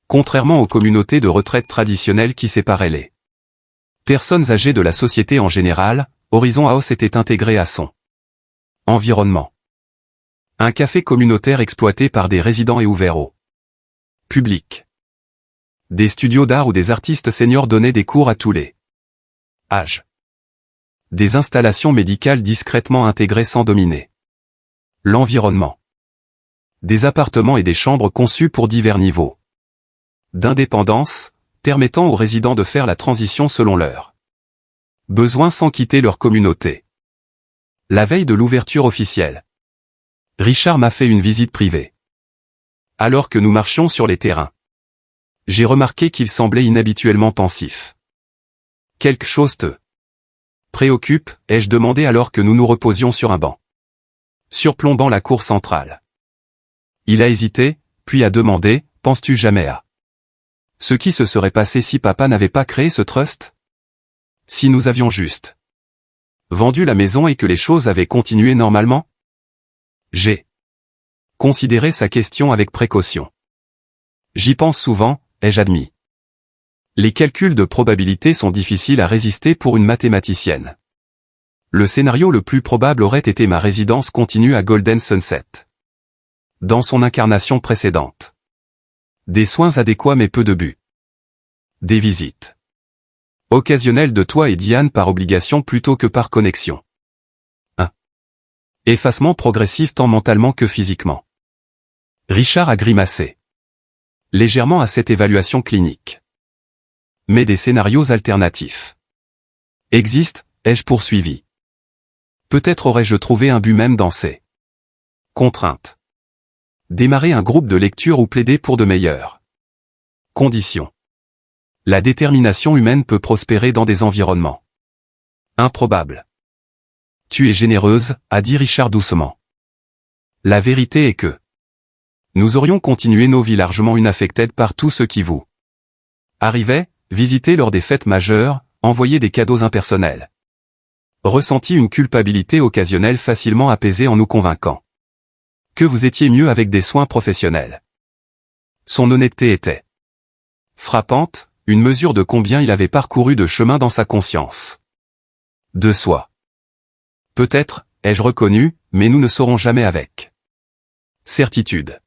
Contrairement aux communautés de retraite traditionnelles qui séparaient les personnes âgées de la société en général, Horizon House était intégré à son environnement. Un café communautaire exploité par des résidents et ouvert au public. Des studios d'art où des artistes seniors donnaient des cours à tous les âges. Des installations médicales discrètement intégrées sans dominer l'environnement. Des appartements et des chambres conçus pour divers niveaux d'indépendance, permettant aux résidents de faire la transition selon leurs besoins sans quitter leur communauté. La veille de l'ouverture officielle, Richard m'a fait une visite privée. Alors que nous marchions sur les terrains, j'ai remarqué qu'il semblait inhabituellement pensif. Quelque chose te préoccupe, ai-je demandé alors que nous nous reposions sur un banc surplombant la cour centrale. Il a hésité, puis a demandé, penses-tu jamais à ce qui se serait passé si papa n'avait pas créé ce trust? Si nous avions juste vendu la maison et que les choses avaient continué normalement? J'ai considéré sa question avec précaution. J'y pense souvent, ai-je admis. Les calculs de probabilité sont difficiles à résister pour une mathématicienne. Le scénario le plus probable aurait été ma résidence continue à Golden Sunset. Dans son incarnation précédente. Des soins adéquats mais peu de but. Des visites occasionnelles de toi et Diane par obligation plutôt que par connexion. Un effacement progressif tant mentalement que physiquement. Richard a grimacé légèrement à cette évaluation clinique. Mais des scénarios alternatifs existent, ai-je poursuivi. Peut-être aurais-je trouvé un but même dans ces contraintes. Démarrer un groupe de lecture ou plaider pour de meilleures conditions. La détermination humaine peut prospérer dans des environnements improbables. Tu es généreuse, a dit Richard doucement. La vérité est que nous aurions continué nos vies largement unaffectées par tout ce qui vous arrivait, visiter lors des fêtes majeures, envoyer des cadeaux impersonnels. Ressenti une culpabilité occasionnelle facilement apaisée en nous convainquant que vous étiez mieux avec des soins professionnels. Son honnêteté était frappante, une mesure de combien il avait parcouru de chemin dans sa conscience de soi. Peut-être, ai-je reconnu, mais nous ne saurons jamais avec certitude.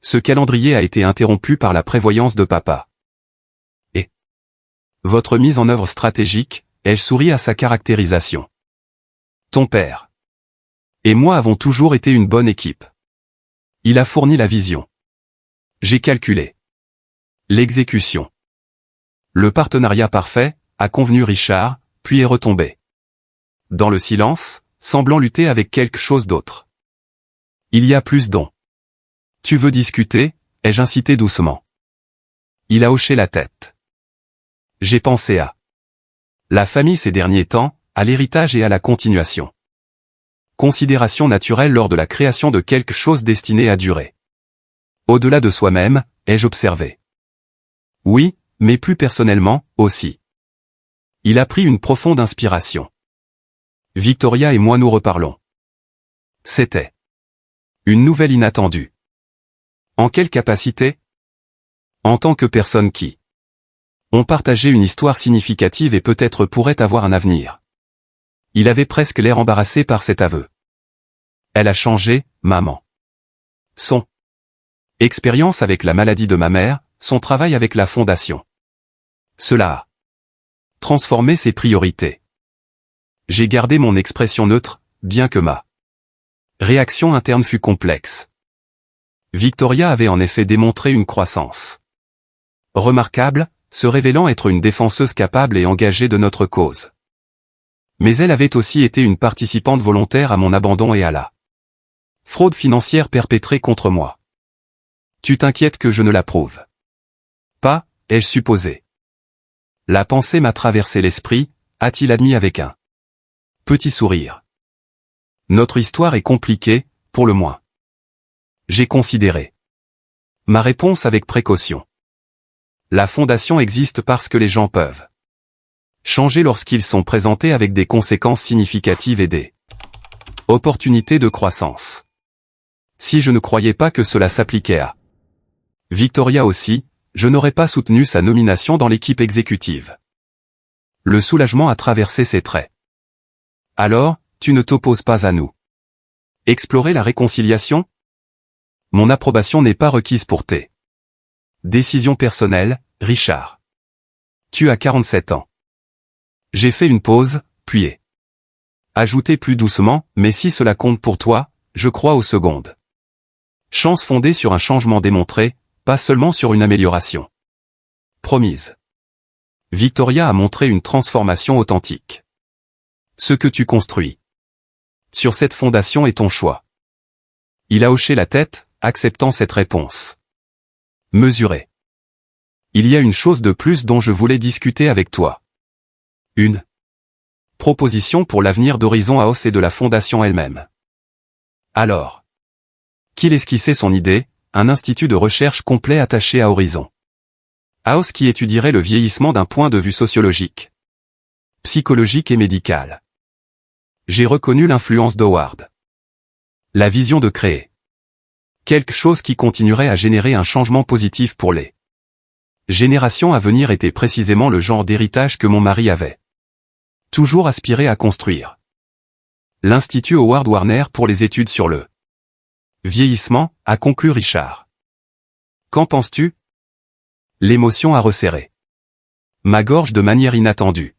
Ce calendrier a été interrompu par la prévoyance de papa. Et votre mise en œuvre stratégique, ai-je souri à sa caractérisation. Ton père et moi avons toujours été une bonne équipe. Il a fourni la vision. J'ai calculé l'exécution. Le partenariat parfait, a convenu Richard, puis est retombé dans le silence, semblant lutter avec quelque chose d'autre. Il y a plus dont. Tu veux discuter, ai-je incité doucement. Il a hoché la tête. J'ai pensé à la famille ces derniers temps, à l'héritage et à la continuation. Considération naturelle lors de la création de quelque chose destiné à durer. Au-delà de soi-même, ai-je observé. Oui, mais plus personnellement, aussi. Il a pris une profonde inspiration. Victoria et moi nous reparlons. C'était une nouvelle inattendue. En quelle capacité? En tant que personne qui ont partagé une histoire significative et peut-être pourrait avoir un avenir. Il avait presque l'air embarrassé par cet aveu. Elle a changé, maman. Son expérience avec la maladie de ma mère, son travail avec la fondation. Cela a transformé ses priorités. J'ai gardé mon expression neutre, bien que ma réaction interne fut complexe. Victoria avait en effet démontré une croissance remarquable, se révélant être une défenseuse capable et engagée de notre cause. Mais elle avait aussi été une participante volontaire à mon abandon et à la fraude financière perpétrée contre moi. Tu t'inquiètes que je ne l'approuve pas, ai-je supposé. La pensée m'a traversé l'esprit, a-t-il admis avec un petit sourire. Notre histoire est compliquée, pour le moins. J'ai considéré ma réponse avec précaution. La fondation existe parce que les gens peuvent changer lorsqu'ils sont présentés avec des conséquences significatives et des Opportunité de croissance. Si je ne croyais pas que cela s'appliquait à Victoria aussi, je n'aurais pas soutenu sa nomination dans l'équipe exécutive. Le soulagement a traversé ses traits. Alors, tu ne t'opposes pas à nous. Explorer la réconciliation? Mon approbation n'est pas requise pour tes décisions personnelles, Richard. Tu as 47 ans. J'ai fait une pause, puis ajouté plus doucement, mais si cela compte pour toi, je crois aux secondes. Chance fondée sur un changement démontré, pas seulement sur une amélioration promise. Victoria a montré une transformation authentique. Ce que tu construis sur cette fondation est ton choix. Il a hoché la tête, acceptant cette réponse. Mesuré. Il y a une chose de plus dont je voulais discuter avec toi. Une proposition pour l'avenir d'Horizon House et de la fondation elle-même. Alors, qu'il esquissait son idée, un institut de recherche complet attaché à Horizon House qui étudierait le vieillissement d'un point de vue sociologique, psychologique et médical. J'ai reconnu l'influence d'Howard. La vision de créer quelque chose qui continuerait à générer un changement positif pour les générations à venir était précisément le genre d'héritage que mon mari avait toujours aspiré à construire. L'Institut Howard Warner pour les études sur le vieillissement, a conclu Richard. Qu'en penses-tu? L'émotion a resserré ma gorge de manière inattendue.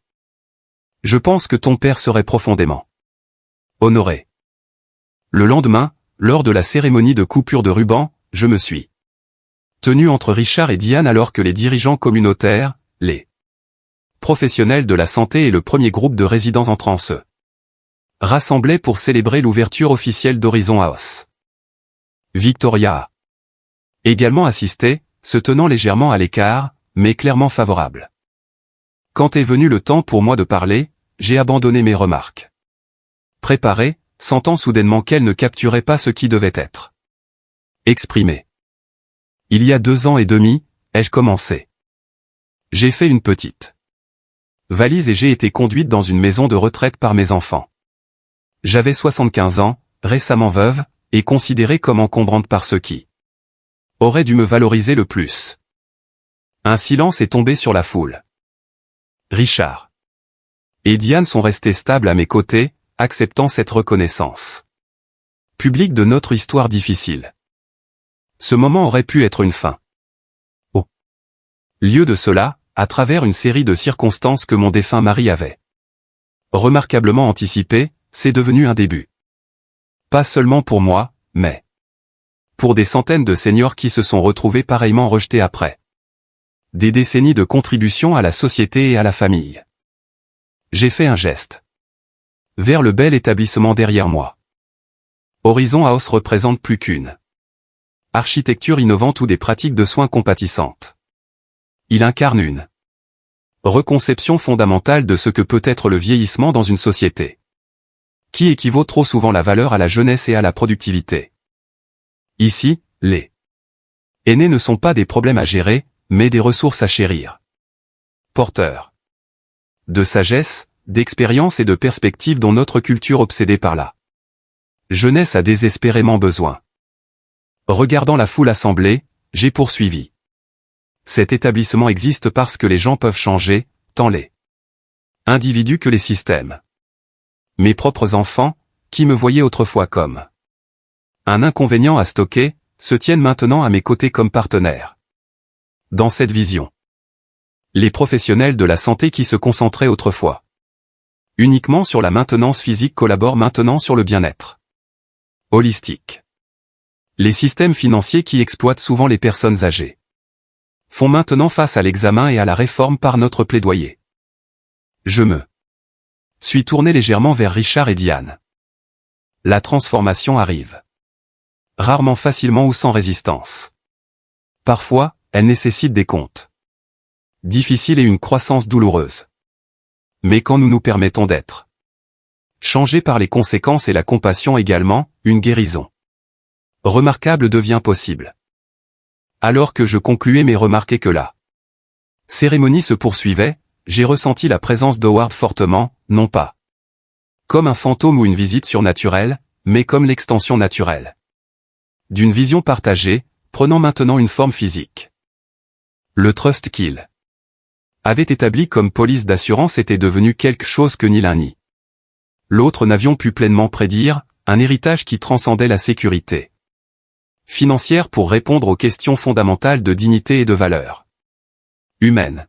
Je pense que ton père serait profondément honoré. Le lendemain, lors de la cérémonie de coupure de ruban, je me suis tenu entre Richard et Diane alors que les dirigeants communautaires, les professionnels de la santé et le premier groupe de résidents entrants se rassemblaient pour célébrer l'ouverture officielle d'Horizon House. Victoria a également assisté, se tenant légèrement à l'écart, mais clairement favorable. Quand est venu le temps pour moi de parler, j'ai abandonné mes remarques préparées, sentant soudainement qu'elle ne capturait pas ce qui devait être exprimé. Il y a 2 ans et demi, ai-je commencé. J'ai fait une petite valise et j'ai été conduite dans une maison de retraite par mes enfants. J'avais 75 ans, récemment veuve, et considérée comme encombrante par ceux qui auraient dû me valoriser le plus. Un silence est tombé sur la foule. Richard et Diane sont restés stables à mes côtés, acceptant cette reconnaissance publique de notre histoire difficile. Ce moment aurait pu être une fin. Au lieu de cela, à travers une série de circonstances que mon défunt mari avait remarquablement anticipées, c'est devenu un début. Pas seulement pour moi, mais pour des centaines de seniors qui se sont retrouvés pareillement rejetés après des décennies de contribution à la société et à la famille. J'ai fait un geste vers le bel établissement derrière moi. Horizon House représente plus qu'une architecture innovante ou des pratiques de soins compatissantes. Il incarne une reconception fondamentale de ce que peut être le vieillissement dans une société qui équivaut trop souvent la valeur à la jeunesse et à la productivité. Ici, les aînés ne sont pas des problèmes à gérer, mais des ressources à chérir. Porteurs de sagesse, d'expérience et de perspective dont notre culture obsédée par la jeunesse a désespérément besoin. Regardant la foule assemblée, j'ai poursuivi. Cet établissement existe parce que les gens peuvent changer, tant les individus que les systèmes. Mes propres enfants, qui me voyaient autrefois comme un inconvénient à stocker, se tiennent maintenant à mes côtés comme partenaires. Dans cette vision, les professionnels de la santé qui se concentraient autrefois uniquement sur la maintenance physique collaborent maintenant sur le bien-être holistique. Les systèmes financiers qui exploitent souvent les personnes âgées font maintenant face à l'examen et à la réforme par notre plaidoyer. Je me suis tourné légèrement vers Richard et Diane. La transformation arrive. Rarement facilement ou sans résistance. Parfois, elle nécessite des comptes difficiles et une croissance douloureuse. Mais quand nous nous permettons d'être changés par les conséquences et la compassion également, une guérison remarquable devient possible. Alors que je concluais mes remarques et que la cérémonie se poursuivait, j'ai ressenti la présence d'Howard fortement, non pas Comme un fantôme ou une visite surnaturelle, mais comme l'extension naturelle d'une vision partagée, prenant maintenant une forme physique. Le trust qu'il avait établi comme police d'assurance était devenu quelque chose que ni l'un ni l'autre n'avions pu pleinement prédire, un héritage qui transcendait la sécurité financière pour répondre aux questions fondamentales de dignité et de valeur humaine.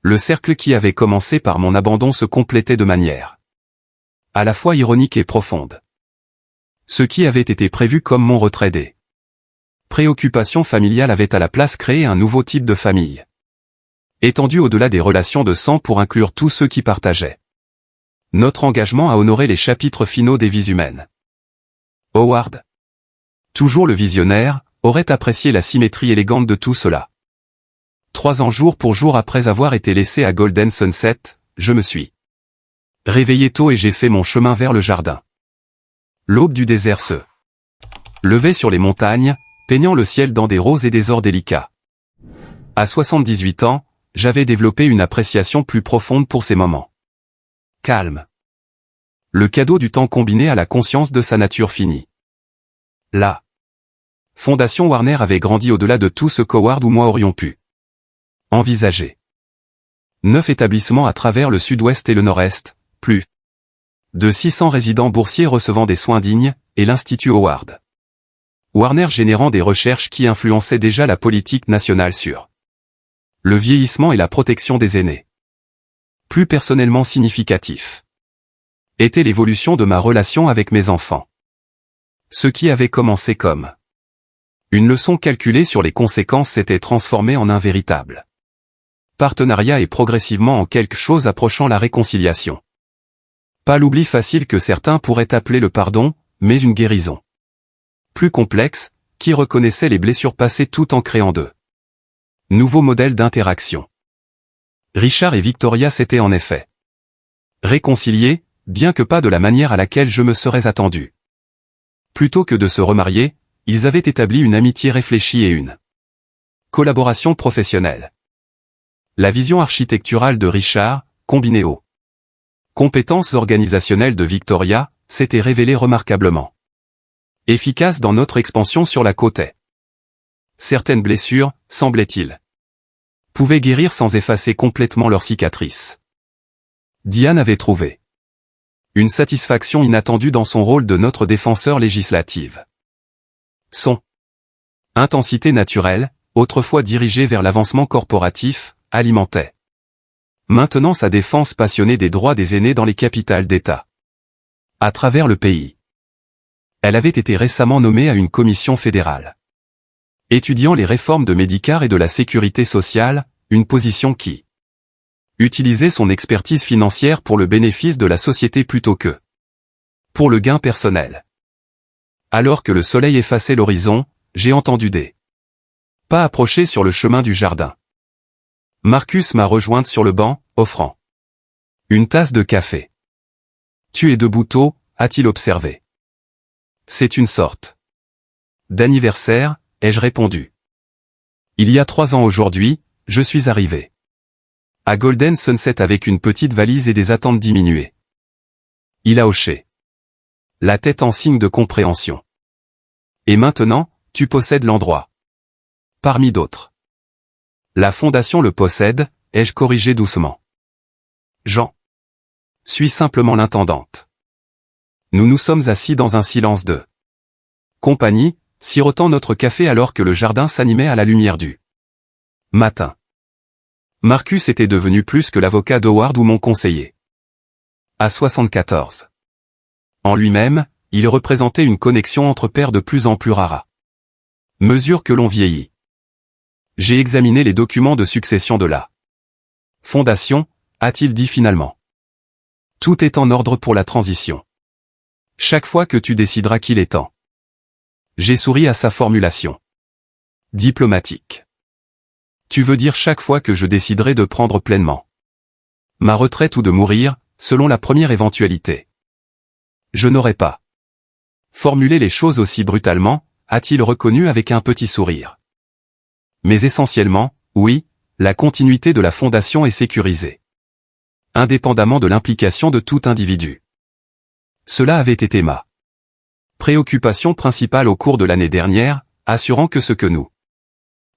Le cercle qui avait commencé par mon abandon se complétait de manière à la fois ironique et profonde. Ce qui avait été prévu comme mon retrait des préoccupations familiales avait à la place créé un nouveau type de famille, étendu au-delà des relations de sang pour inclure tous ceux qui partageaient notre engagement à honorer les chapitres finaux des vies humaines. Howard, toujours le visionnaire, aurait apprécié la symétrie élégante de tout cela. 3 ans jour pour jour après avoir été laissé à Golden Sunset, je me suis réveillé tôt et j'ai fait mon chemin vers le jardin. L'aube du désert se levait sur les montagnes, peignant le ciel dans des roses et des ors délicats. À 78 ans, j'avais développé une appréciation plus profonde pour ces moments calmes. Le cadeau du temps combiné à la conscience de sa nature finie. La Fondation Warner avait grandi au-delà de tout ce qu'Howard ou moi aurions pu envisager. 9 établissements à travers le sud-ouest et le nord-est, plus de 600 résidents boursiers recevant des soins dignes, et l'Institut Howard Warner générant des recherches qui influençaient déjà la politique nationale sur le vieillissement et la protection des aînés. Plus personnellement significatif était l'évolution de ma relation avec mes enfants. Ce qui avait commencé comme une leçon calculée sur les conséquences s'était transformé en un véritable partenariat et progressivement en quelque chose approchant la réconciliation. Pas l'oubli facile que certains pourraient appeler le pardon, mais une guérison plus complexe, qui reconnaissait les blessures passées tout en créant de nouveaux modèles d'interaction. Richard et Victoria s'étaient en effet réconciliés, bien que pas de la manière à laquelle je me serais attendu. Plutôt que de se remarier, ils avaient établi une amitié réfléchie et une collaboration professionnelle. La vision architecturale de Richard, combinée aux compétences organisationnelles de Victoria, s'était révélée remarquablement efficace dans notre expansion sur la côte est. Certaines blessures, semblait-il, pouvaient guérir sans effacer complètement leurs cicatrices. Diane avait trouvé une satisfaction inattendue dans son rôle de notre défenseur législative. Son intensité naturelle, autrefois dirigée vers l'avancement corporatif, alimentait maintenant sa défense passionnée des droits des aînés dans les capitales d'État à travers le pays. Elle avait été récemment nommée à une commission fédérale étudiant les réformes de Medicare et de la sécurité sociale, une position qui utilisait son expertise financière pour le bénéfice de la société plutôt que pour le gain personnel. Alors que le soleil effaçait l'horizon, j'ai entendu des pas approcher sur le chemin du jardin. Marcus m'a rejointe sur le banc, offrant une tasse de café. « Tu es debout tôt » a-t-il observé. « C'est une sorte d'anniversaire » ai-je répondu. Il y a 3 ans aujourd'hui, je suis arrivé à Golden Sunset avec une petite valise et des attentes diminuées. Il a hoché la tête en signe de compréhension. Et maintenant, tu possèdes l'endroit. Parmi d'autres. La fondation le possède, ai-je corrigé doucement. Jean. Suis simplement l'intendante. Nous nous sommes assis dans un silence de compagnie, sirotant notre café alors que le jardin s'animait à la lumière du matin. Marcus était devenu plus que l'avocat d'Howard ou mon conseiller. À 74. En lui-même, il représentait une connexion entre pairs de plus en plus rare à mesure que l'on vieillit. J'ai examiné les documents de succession de la fondation, a-t-il dit finalement. Tout est en ordre pour la transition. Chaque fois que tu décideras qu'il est temps. J'ai souri à sa formulation diplomatique. Tu veux dire chaque fois que je déciderai de prendre pleinement ma retraite ou de mourir, selon la première éventualité. Je n'aurais pas formulé les choses aussi brutalement, a-t-il reconnu avec un petit sourire. Mais essentiellement, oui, la continuité de la fondation est sécurisée. Indépendamment de l'implication de tout individu. Cela avait été ma préoccupation principale au cours de l'année dernière, assurant que ce que nous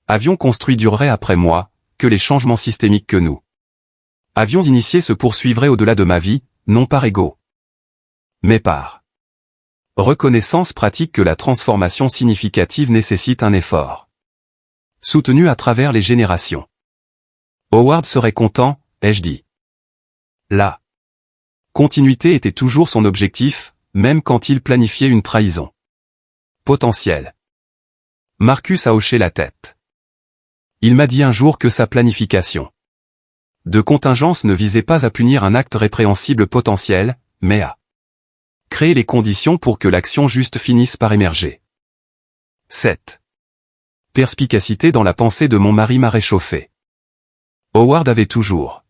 avions construit durerait après moi, que les changements systémiques que nous avions initiés se poursuivraient au-delà de ma vie, non par ego, mais par reconnaissance pratique que la transformation significative nécessite un effort soutenu à travers les générations. Howard serait content, ai-je dit. La continuité était toujours son objectif, même quand il planifiait une trahison potentielle. Marcus a hoché la tête. Il m'a dit un jour que sa planification de contingence ne visait pas à punir un acte répréhensible potentiel, mais à créer les conditions pour que l'action juste finisse par émerger. Cette perspicacité dans la pensée de mon mari m'a réchauffé. Howard avait toujours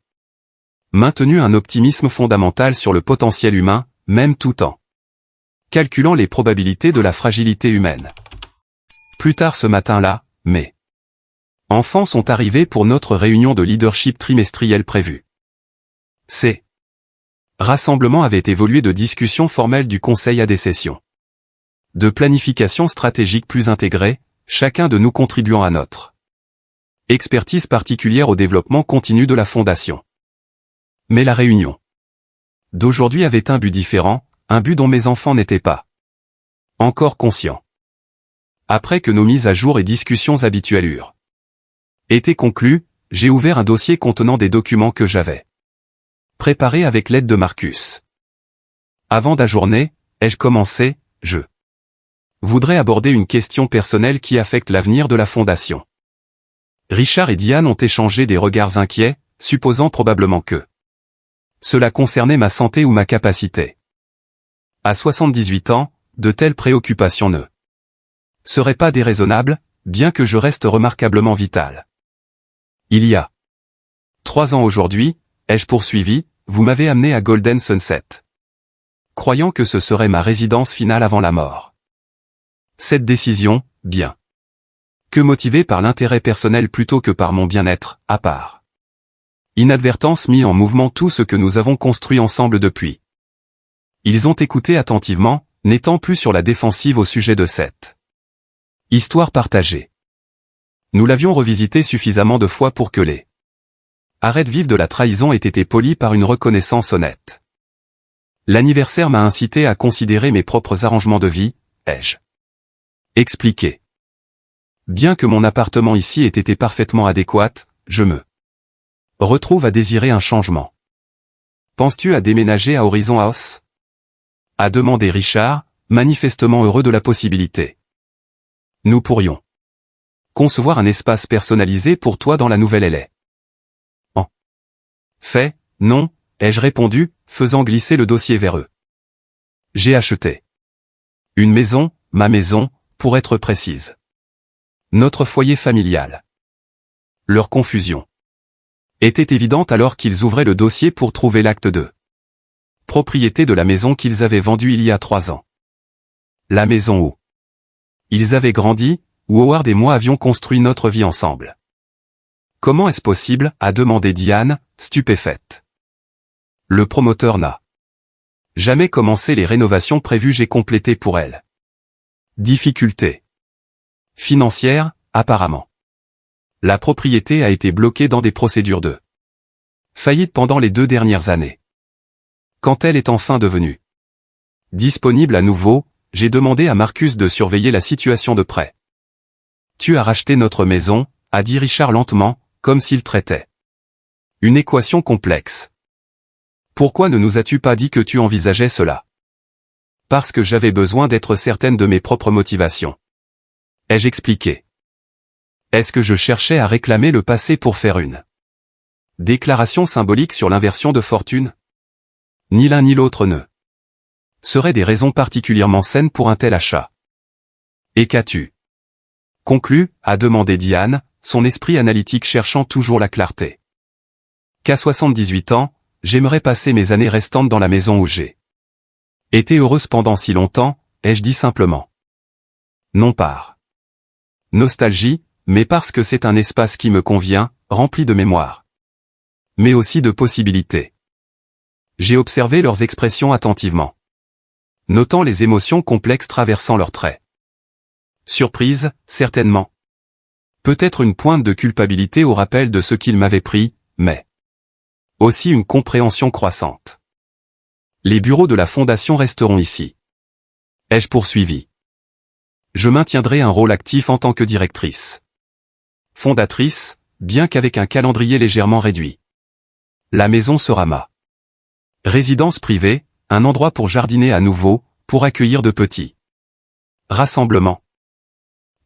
maintenu un optimisme fondamental sur le potentiel humain, même tout en calculant les probabilités de la fragilité humaine. Plus tard ce matin-là, mes enfants sont arrivés pour notre réunion de leadership trimestrielle prévue. Ces rassemblements avaient évolué de discussions formelles du conseil à des sessions de planification stratégique plus intégrées, chacun de nous contribuant à notre expertise particulière au développement continu de la fondation. Mais la réunion d'aujourd'hui avait un but différent, un but dont mes enfants n'étaient pas encore conscients. Après que nos mises à jour et discussions habituelles eurent été conclues, j'ai ouvert un dossier contenant des documents que j'avais préparés avec l'aide de Marcus. Avant d'ajourner, ai-je commencé, je voudrais aborder une question personnelle qui affecte l'avenir de la fondation. Richard et Diane ont échangé des regards inquiets, supposant probablement que cela concernait ma santé ou ma capacité. À 78 ans, de telles préoccupations ne seraient pas déraisonnables, bien que je reste remarquablement vital. Il y a 3 ans aujourd'hui, ai-je poursuivi, vous m'avez amené à Golden Sunset, croyant que ce serait ma résidence finale avant la mort. Cette décision, bien que motivée par l'intérêt personnel plutôt que par mon bien-être, à part inadvertance mis en mouvement tout ce que nous avons construit ensemble depuis. Ils ont écouté attentivement, n'étant plus sur la défensive au sujet de cette histoire partagée. Nous l'avions revisité suffisamment de fois pour que les arrêts vives de la trahison aient été polis par une reconnaissance honnête. L'anniversaire m'a incité à considérer mes propres arrangements de vie, ai-je expliqué. Bien que mon appartement ici ait été parfaitement adéquat, je me retrouve à désirer un changement. Penses-tu à déménager à Horizon House? A demandé Richard, manifestement heureux de la possibilité. Nous pourrions concevoir un espace personnalisé pour toi dans la nouvelle LA. En fait, non, ai-je répondu, faisant glisser le dossier vers eux. J'ai acheté une maison, ma maison, pour être précise. Notre foyer familial. Leur confusion était évidente alors qu'ils ouvraient le dossier pour trouver l'acte de propriété de la maison qu'ils avaient vendue il y a 3 ans. La maison où ils avaient grandi, où Howard et moi avions construit notre vie ensemble. Comment est-ce possible, a demandé Diane, stupéfaite. Le promoteur n'a jamais commencé les rénovations prévues, j'ai complété pour elle. Difficulté financière, apparemment. La propriété a été bloquée dans des procédures de faillite pendant les 2 dernières années. Quand elle est enfin devenue disponible à nouveau, j'ai demandé à Marcus de surveiller la situation de près. Tu as racheté notre maison, a dit Richard lentement, comme s'il traitait une équation complexe. Pourquoi ne nous as-tu pas dit que tu envisageais cela? Parce que j'avais besoin d'être certaine de mes propres motivations. Ai-je expliqué? Est-ce que je cherchais à réclamer le passé pour faire une déclaration symbolique sur l'inversion de fortune? Ni l'un ni l'autre ne seraient des raisons particulièrement saines pour un tel achat. Et qu'as-tu conclu, a demandé Diane, son esprit analytique cherchant toujours la clarté. Qu'à 78 ans, j'aimerais passer mes années restantes dans la maison où j'ai été heureuse pendant si longtemps, ai-je dit simplement. Non par nostalgie, mais parce que c'est un espace qui me convient, rempli de mémoire. Mais aussi de possibilités. J'ai observé leurs expressions attentivement. notant les émotions complexes traversant leurs traits. Surprise, certainement. Peut-être une pointe de culpabilité au rappel de ce qu'il m'avait pris, mais aussi une compréhension croissante. Les bureaux de la Fondation resteront ici. Ai-je poursuivi. Je maintiendrai un rôle actif en tant que directrice. Fondatrice, bien qu'avec un calendrier légèrement réduit. La maison sera ma résidence privée, un endroit pour jardiner à nouveau, pour accueillir de petits rassemblements.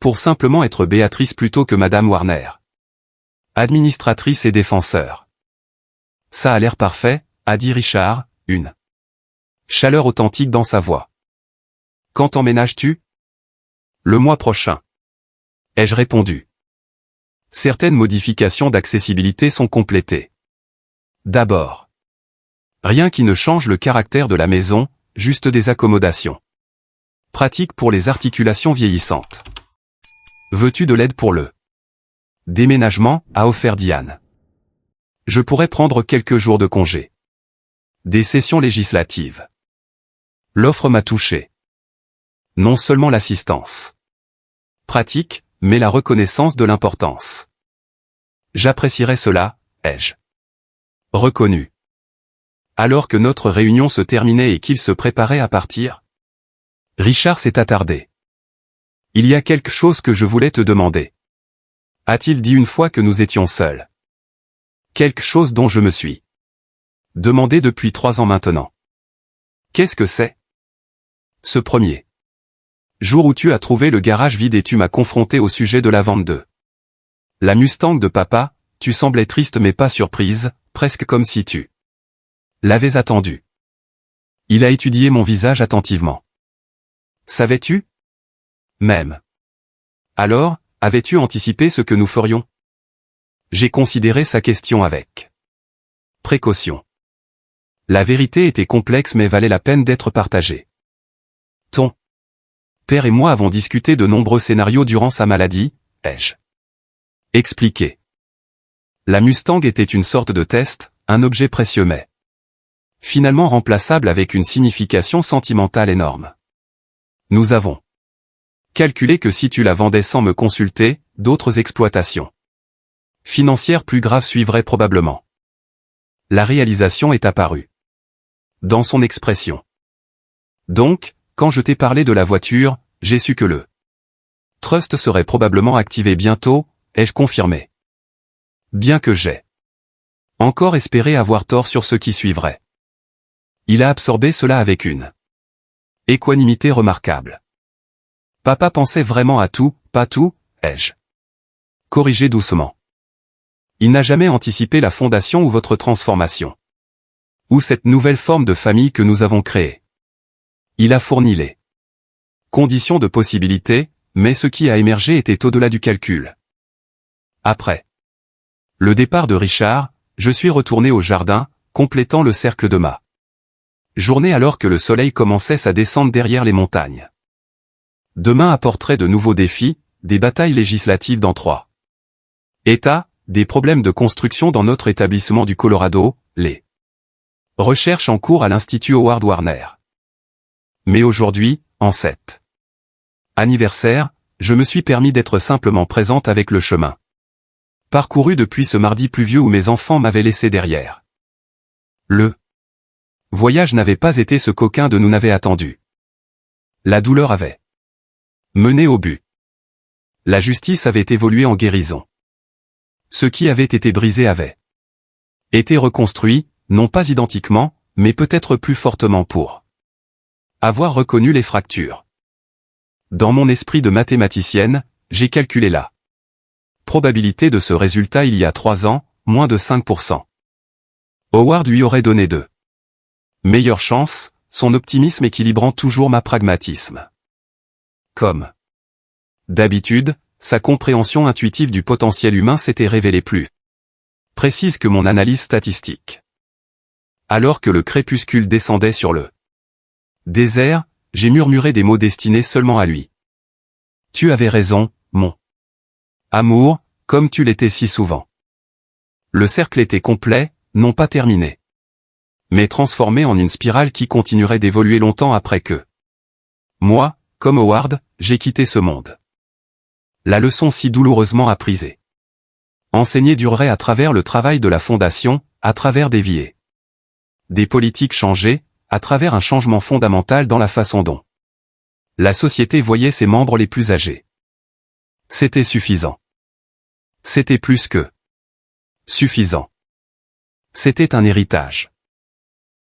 Pour simplement être Béatrice plutôt que Madame Warner. Administratrice et défenseur. Ça a l'air parfait, a dit Richard, une chaleur authentique dans sa voix. Quand emménages-tu? Le mois prochain. Ai-je répondu. Certaines modifications d'accessibilité sont complétées. D'abord. Rien qui ne change le caractère de la maison, juste des accommodations. Pratique pour les articulations vieillissantes. Veux-tu de l'aide pour le déménagement, a offert Diane. Je pourrais prendre quelques jours de congé. Des sessions législatives. L'offre m'a touché. Non seulement l'assistance pratique, mais la reconnaissance de l'importance. J'apprécierais cela, ai-je reconnu. Alors que notre réunion se terminait et qu'il se préparait à partir, Richard s'est attardé. Il y a quelque chose que je voulais te demander. A-t-il dit une fois que nous étions seuls? Quelque chose dont je me suis demandé depuis 3 ans maintenant. Qu'est-ce que c'est? Ce premier jour où tu as trouvé le garage vide et tu m'as confronté au sujet de la vente de la Mustang de papa, tu semblais triste mais pas surprise, presque comme si tu l'avais attendu. Il a étudié mon visage attentivement. Savais-tu? Même. Alors, avais-tu anticipé ce que nous ferions? J'ai considéré sa question avec précaution. La vérité était complexe mais valait la peine d'être partagée. Ton père et moi avons discuté de nombreux scénarios durant sa maladie, ai-je expliqué. La Mustang était une sorte de test, un objet précieux mais finalement remplaçable avec une signification sentimentale énorme. Nous avons calculé que si tu la vendais sans me consulter, d'autres exploitations financières plus graves suivraient probablement. La réalisation est apparue dans son expression. Donc, quand je t'ai parlé de la voiture, j'ai su que le trust serait probablement activé bientôt, ai-je confirmé. Bien que j'ai encore espéré avoir tort sur ce qui suivrait. Il a absorbé cela avec une équanimité remarquable. Papa pensait vraiment à tout, pas tout, ai-je corrigé doucement. Il n'a jamais anticipé la fondation ou votre transformation. Ou cette nouvelle forme de famille que nous avons créée. Il a fourni les conditions de possibilité, mais ce qui a émergé était au-delà du calcul. Après le départ de Richard, je suis retourné au jardin, complétant le cercle de ma journée alors que le soleil commençait sa descente derrière les montagnes. Demain apporterait de nouveaux défis, des batailles législatives dans 3 États, des problèmes de construction dans notre établissement du Colorado, les recherches en cours à l'Institut Howard Warner. Mais aujourd'hui, en cet anniversaire, je me suis permis d'être simplement présente avec le chemin parcouru depuis ce mardi pluvieux où mes enfants m'avaient laissé derrière. Le voyage n'avait pas été ce qu'aucun de nous n'avait attendu. La douleur avait mené au but. La justice avait évolué en guérison. Ce qui avait été brisé avait été reconstruit, non pas identiquement, mais peut-être plus fortement pour avoir reconnu les fractures. Dans mon esprit de mathématicienne, j'ai calculé la probabilité de ce résultat il y a 3 ans, moins de 5%. Howard lui aurait donné de meilleures chances, son optimisme équilibrant toujours ma pragmatisme. Comme d'habitude, sa compréhension intuitive du potentiel humain s'était révélée plus précise que mon analyse statistique. Alors que le crépuscule descendait sur le désert, j'ai murmuré des mots destinés seulement à lui. Tu avais raison, mon amour, comme tu l'étais si souvent. Le cercle était complet, non pas terminé, mais transformé en une spirale qui continuerait d'évoluer longtemps après que Moi, comme Howard, j'ai quitté ce monde. La leçon si douloureusement apprisée. Enseigner durerait à travers le travail de la Fondation, à travers des vies. Des politiques changées, à travers un changement fondamental dans la façon dont la société voyait ses membres les plus âgés. C'était suffisant. C'était plus que suffisant. C'était un héritage.